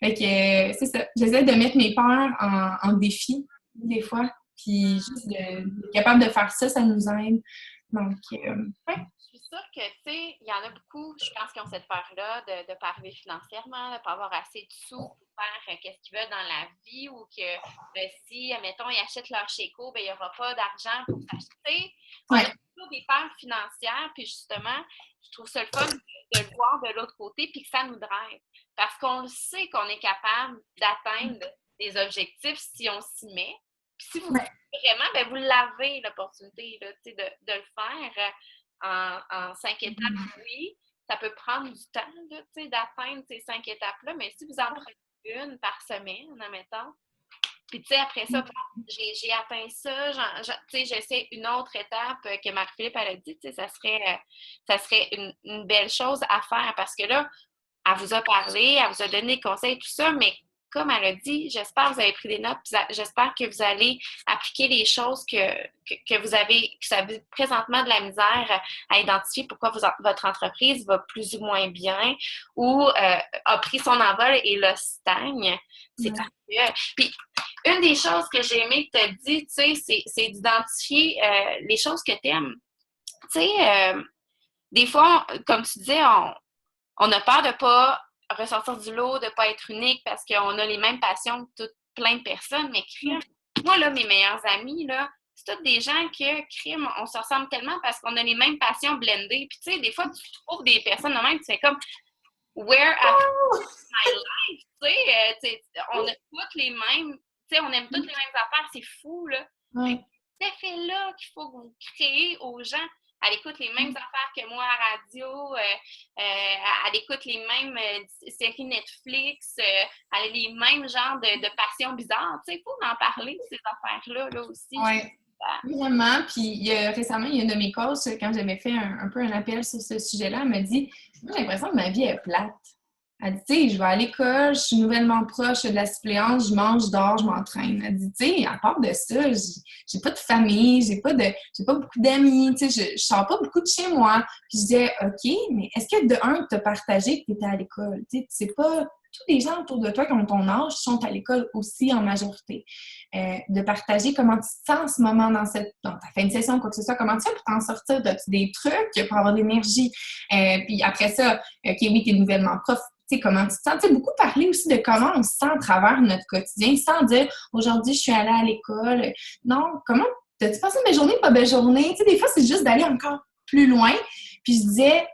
Fait que c'est ça. J'essaie de mettre mes peurs en défi, des fois. Puis juste d'être capable de faire ça, ça nous aide. Donc, ouais. Je suis sûre que, tu sais, il y en a beaucoup, je pense, qui ont cette peur-là de ne pas arriver financièrement, de ne pas avoir assez de sous pour faire qu'est-ce qu'ils veulent dans la vie ou que si, admettons, ils achètent leur chéco, ben il n'y aura pas d'argent pour s'acheter. On a toujours des peurs financières, puis justement, je trouve ça le fun de le voir de l'autre côté, puis que ça nous drive. Parce qu'on le sait qu'on est capable d'atteindre des objectifs si on s'y met. Puis si vous vraiment, ben vous l'avez l'opportunité là, de le faire en 5 étapes, oui. Ça peut prendre du temps là, d'atteindre ces 5 étapes-là, mais si vous en prenez une par semaine, admettons, puis tu sais, après ça, j'ai atteint ça, tu sais, j'essaie une autre étape que Marie-Philippe, elle a dit, tu sais, ça serait une belle chose à faire parce que là, elle vous a parlé, elle vous a donné des conseils, tout ça, mais comme elle a dit, j'espère que vous avez pris des notes, j'espère que vous allez appliquer les choses que vous avez présentement de la misère à identifier pourquoi votre entreprise va plus ou moins bien ou a pris son envol et là stagne. C'est parfait. Puis, une des choses que j'ai aimé que tu as dit, tu sais, c'est d'identifier les choses que tu aimes. Tu sais, des fois, comme tu disais, on a peur de ne pas ressortir du lot, de ne pas être unique parce qu'on a les mêmes passions que plein de personnes. Mais crime, moi, là, mes meilleurs amis, là, c'est tous des gens crime, on se ressemble tellement parce qu'on a les mêmes passions blendées. Puis, tu sais, des fois, tu trouves des personnes de même, tu fais comme Where have my life? Tu sais, on a toutes les mêmes, tu sais, on aime toutes les mêmes affaires, c'est fou, là. Ouais. C'est cet effet-là qu'il faut que vous créez aux gens. Elle écoute les mêmes affaires que moi à la radio. Elle écoute les mêmes séries Netflix. Elle a les mêmes genres de passions bizarres. Tu sais, il faut en parler, ces affaires-là, là aussi. Oui, vraiment. Puis récemment, il y a une de mes coachs, quand j'avais fait un peu un appel sur ce sujet-là, elle m'a dit, moi, j'ai l'impression que ma vie est plate. Elle dit, tu sais, je vais à l'école, je suis nouvellement proche de la suppléance, je mange, je dors, je m'entraîne. Elle dit, tu sais, à part de ça, j'ai pas de famille, j'ai pas beaucoup d'amis, tu sais, je sors pas beaucoup de chez moi. Puis je disais, OK, mais est-ce que de un, tu as partagé que tu étais à l'école? Tu sais, c'est pas tous les gens autour de toi qui ont ton âge sont à l'école aussi en majorité. De partager comment tu te sens en ce moment dans ta fin de session, quoi que ce soit, comment tu fais pour t'en sortir, as-tu des trucs pour avoir de l'énergie? Puis après ça, OK, oui, tu es nouvellement prof, tu sais, comment tu te sens. Tu sais, beaucoup parler aussi de comment on se sent à travers notre quotidien, sans dire aujourd'hui, je suis allée à l'école. Non, comment t'as-tu passé une belle journée, pas belle journée? Tu sais, des fois, c'est juste d'aller encore plus loin. Puis je disais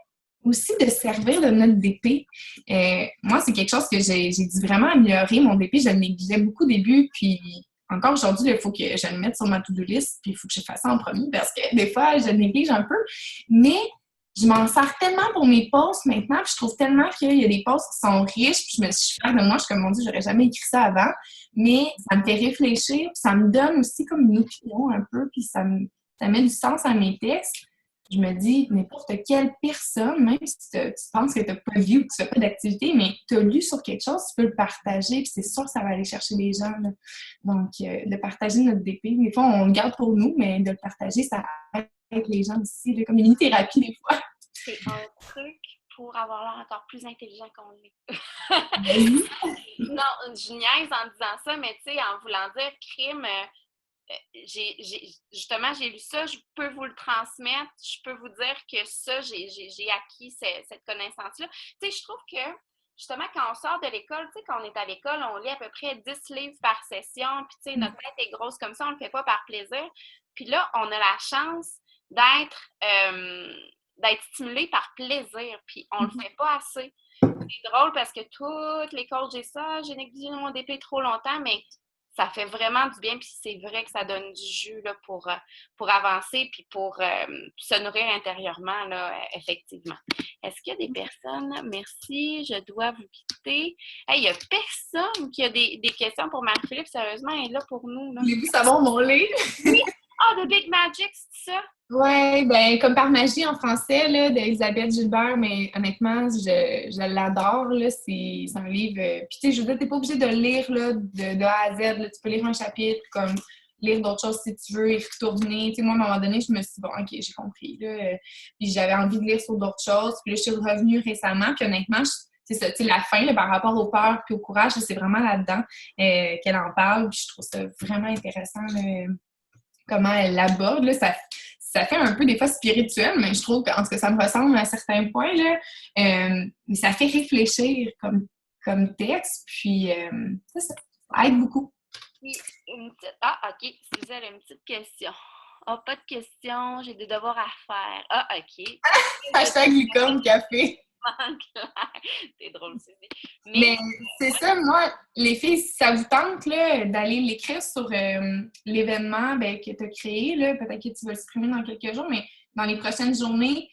aussi de servir de notre DP. Moi, c'est quelque chose que j'ai dû vraiment améliorer. Mon DP, je le négligeais beaucoup au début, puis encore aujourd'hui, il faut que je le mette sur ma to-do list, puis il faut que je fasse ça en premier parce que des fois, je le néglige un peu. Mais je m'en sers tellement pour mes posts maintenant, puis je trouve tellement qu'il y a des posts qui sont riches, puis je suis fière de moi, je suis comme, mon Dieu, j'aurais jamais écrit ça avant, mais ça me fait réfléchir, puis ça me donne aussi comme une opinion un peu, puis ça met du sens à mes textes. Je me dis, n'importe quelle personne, même si tu penses que tu n'as pas vu ou que tu fais pas d'activité, mais tu as lu sur quelque chose, tu peux le partager, puis c'est sûr que ça va aller chercher les gens, là. Donc, de partager notre DP, des fois, on le garde pour nous, mais de le partager, ça avec les gens aussi, là, comme une thérapie des fois. C'est un truc pour avoir l'air encore plus intelligent qu'on l'est. Non, je niaise en disant ça, mais tu sais, en voulant dire crime, justement, j'ai lu ça, je peux vous le transmettre, je peux vous dire que ça, j'ai acquis cette connaissance-là. Tu sais, je trouve que, justement, quand on sort de l'école, tu sais, quand on est à l'école, on lit à peu près 10 livres par session, puis tu sais, notre tête est grosse comme ça, on le fait pas par plaisir. Puis là, on a la chance d'être stimulé par plaisir, puis on le fait pas assez. C'est drôle parce que toutes les coachs, j'ai négligé mon DP trop longtemps, mais ça fait vraiment du bien, puis c'est vrai que ça donne du jus là, pour avancer, puis pour se nourrir intérieurement, là, effectivement. Est-ce qu'il y a des personnes? Merci, je dois vous quitter. Hey, il n'y a personne qui a des questions pour Marie-Philippe, sérieusement, elle est là pour nous. Voulez-vous savoir mon livre? Oui! Ah, The Big Magic, c'est ça? Oui, ben comme par magie en français, là, d'Elisabeth Gilbert, mais honnêtement, je l'adore, là, c'est un livre... Puis tu sais, je veux dire, t'es pas obligé de le lire, là, de A à Z, là, tu peux lire un chapitre, comme lire d'autres choses si tu veux, y retourner. Tu sais, moi, à un moment donné, je me suis dit, bon, OK, j'ai compris, là, puis j'avais envie de lire sur d'autres choses, puis là, je suis revenue récemment, puis honnêtement, c'est ça, tu sais, la fin, là, par rapport aux peurs puis au courage, c'est vraiment là-dedans qu'elle en parle, puis je trouve ça vraiment intéressant, là, comment elle l'aborde, là, ça fait un peu des fois spirituel, mais je trouve qu'en tout cas, ça me ressemble à certains points, là. Mais ça fait réfléchir comme texte, puis ça aide beaucoup. Puis, Ah, OK, Suzelle, une petite question. Ah, pas de question, j'ai des devoirs à faire. Ah, OK. Hashtag licorne café. C'est drôle, Suzy. Mais c'est ça, moi, les filles, si ça vous tente là, d'aller l'écrire sur l'événement que tu as créé, là, peut-être que tu vas le supprimer dans quelques jours, mais dans les prochaines journées,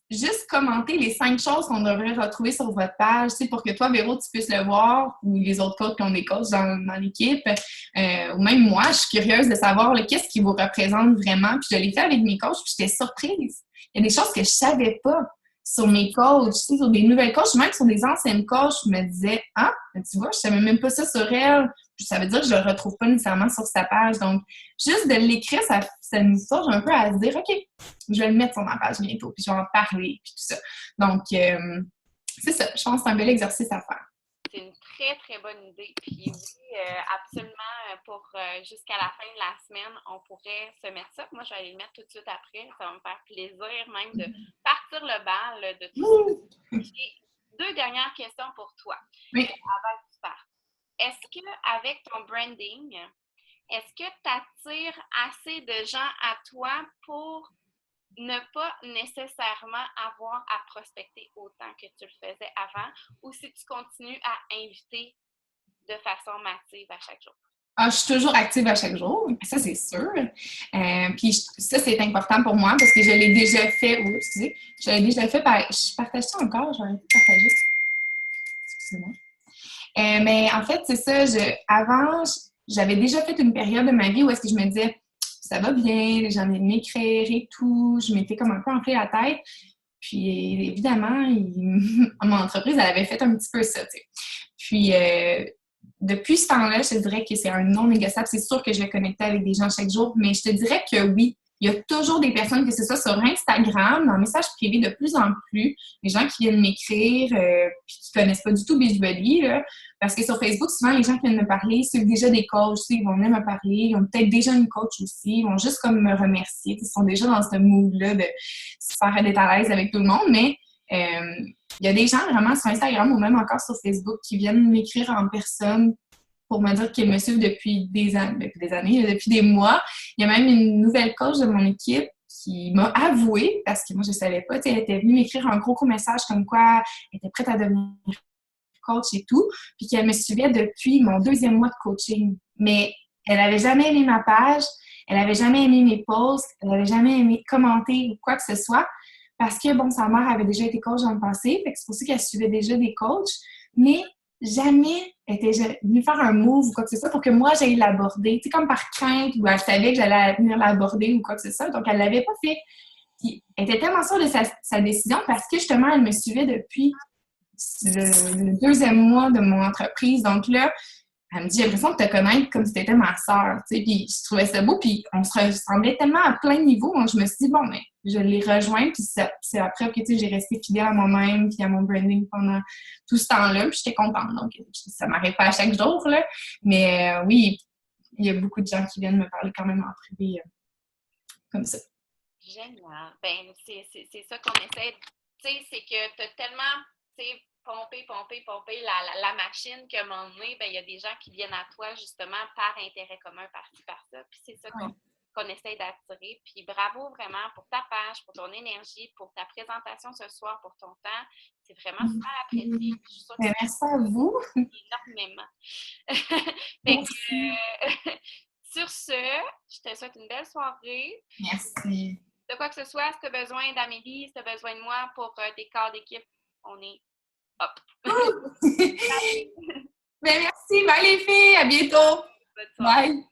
juste commenter les 5 choses qu'on devrait retrouver sur votre page, pour que toi, Véro, tu puisses le voir, ou les autres coachs qui ont des coachs dans l'équipe, ou même moi, je suis curieuse de savoir qu'est-ce qui vous représente vraiment. Puis je l'ai fait avec mes coachs, puis j'étais surprise. Il y a des choses que je savais pas sur mes coachs, sur des nouvelles coachs, même sur des anciennes coachs, je me disais, ah, tu vois, je savais même pas ça sur elle. Puis ça veut dire que je le retrouve pas nécessairement sur sa page. Donc, juste de l'écrire, ça nous forge un peu à se dire, OK, je vais le mettre sur ma page bientôt, puis je vais en parler, puis tout ça. Donc, c'est ça. Je pense que c'est un bel exercice à faire. C'est une très, très bonne idée. Puis oui, absolument, pour jusqu'à la fin de la semaine, on pourrait se mettre ça. Moi, je vais aller le mettre tout de suite après. Ça va me faire plaisir même de partir le bal de tout ça. J'ai 2 dernières questions pour toi. Oui. Avant que tu partes. Est-ce qu'avec ton branding, est-ce que tu attires assez de gens à toi pour ne pas nécessairement avoir à prospecter autant que tu le faisais avant, ou si tu continues à inviter de façon massive à chaque jour? Ah, je suis toujours active à chaque jour, ça c'est sûr. Puis ça, c'est important pour moi parce que je l'ai déjà fait. Oui, excusez. Je l'ai déjà fait par. Je partage ça encore, j'ai arrêté de partager. Excusez-moi. Mais en fait, c'est ça. Avant, j'avais déjà fait une période de ma vie où est-ce que je me disais, ça va bien, les gens viennent m'écrire et tout. Je m'étais comme un peu enflé la tête. Puis évidemment, mon entreprise, elle avait fait un petit peu ça, tu sais. Puis depuis ce temps-là, je te dirais que c'est un non négociable. C'est sûr que je vais connecter avec des gens chaque jour, mais je te dirais que oui, il y a toujours des personnes, que ce soit sur Instagram, dans message privé de plus en plus, des gens qui viennent m'écrire puis qui connaissent pas du tout Beachbody, là, parce que sur Facebook, souvent, les gens qui viennent me parler suivent déjà des coachs, ils vont venir me parler, ils ont peut-être déjà une coach aussi, ils vont juste comme me remercier, ils sont déjà dans ce mood-là de se faire être à l'aise avec tout le monde, mais il y a des gens vraiment sur Instagram ou même encore sur Facebook qui viennent m'écrire en personne pour me dire qu'ils me suivent depuis des années, depuis des mois. Il y a même une nouvelle coach de mon équipe qui m'a avoué, parce que moi je ne savais pas, elle était venue m'écrire un gros message comme quoi elle était prête à devenir coach et tout, puis qu'elle me suivait depuis mon 2e mois de coaching. Mais elle n'avait jamais aimé ma page, elle n'avait jamais aimé mes posts, elle n'avait jamais aimé commenter ou quoi que ce soit. Parce que, bon, sa mère avait déjà été coach dans le passé, fait que c'est pour ça qu'elle suivait déjà des coachs, mais jamais elle était venue faire un move ou quoi que ce soit pour que moi, j'aille l'aborder. Tu sais, comme par crainte, ou elle savait que j'allais venir l'aborder ou quoi que ce soit, donc elle l'avait pas fait. Puis, elle était tellement sûre de sa décision parce que, justement, elle me suivait depuis le 2e mois de mon entreprise. Donc là, elle me dit, j'ai l'impression de te connaître comme si tu étais ma sœur, tu sais, puis je trouvais ça beau, puis on se ressemblait tellement à plein de niveaux, donc je me suis dit, bon, mais je l'ai rejoint, puis c'est après que, tu sais, j'ai resté fidèle à moi-même, puis à mon branding pendant tout ce temps-là, puis j'étais contente, donc ça m'arrive pas à chaque jour, là, mais oui, il y a beaucoup de gens qui viennent me parler quand même en privé, comme ça. Génial. Ben, c'est ça qu'on essaie, tu sais, c'est que tu as tellement, tu sais, pomper la machine qu'à un moment donné, ben, il y a des gens qui viennent à toi justement par intérêt commun, par-ci, par-ça. Puis c'est ça qu'on essaie d'attirer. Puis bravo vraiment pour ta page, pour ton énergie, pour ta présentation ce soir, pour ton temps. C'est vraiment super apprécié. Je suis sûre que merci à vous. Énormément. Fait que, sur ce, je te souhaite une belle soirée. Merci. De quoi que ce soit, si tu as besoin d'Amélie, si tu as besoin de moi pour des corps d'équipe, on est hop. Ben, merci. Bye les filles. À bientôt. Bonne soirée. Bye.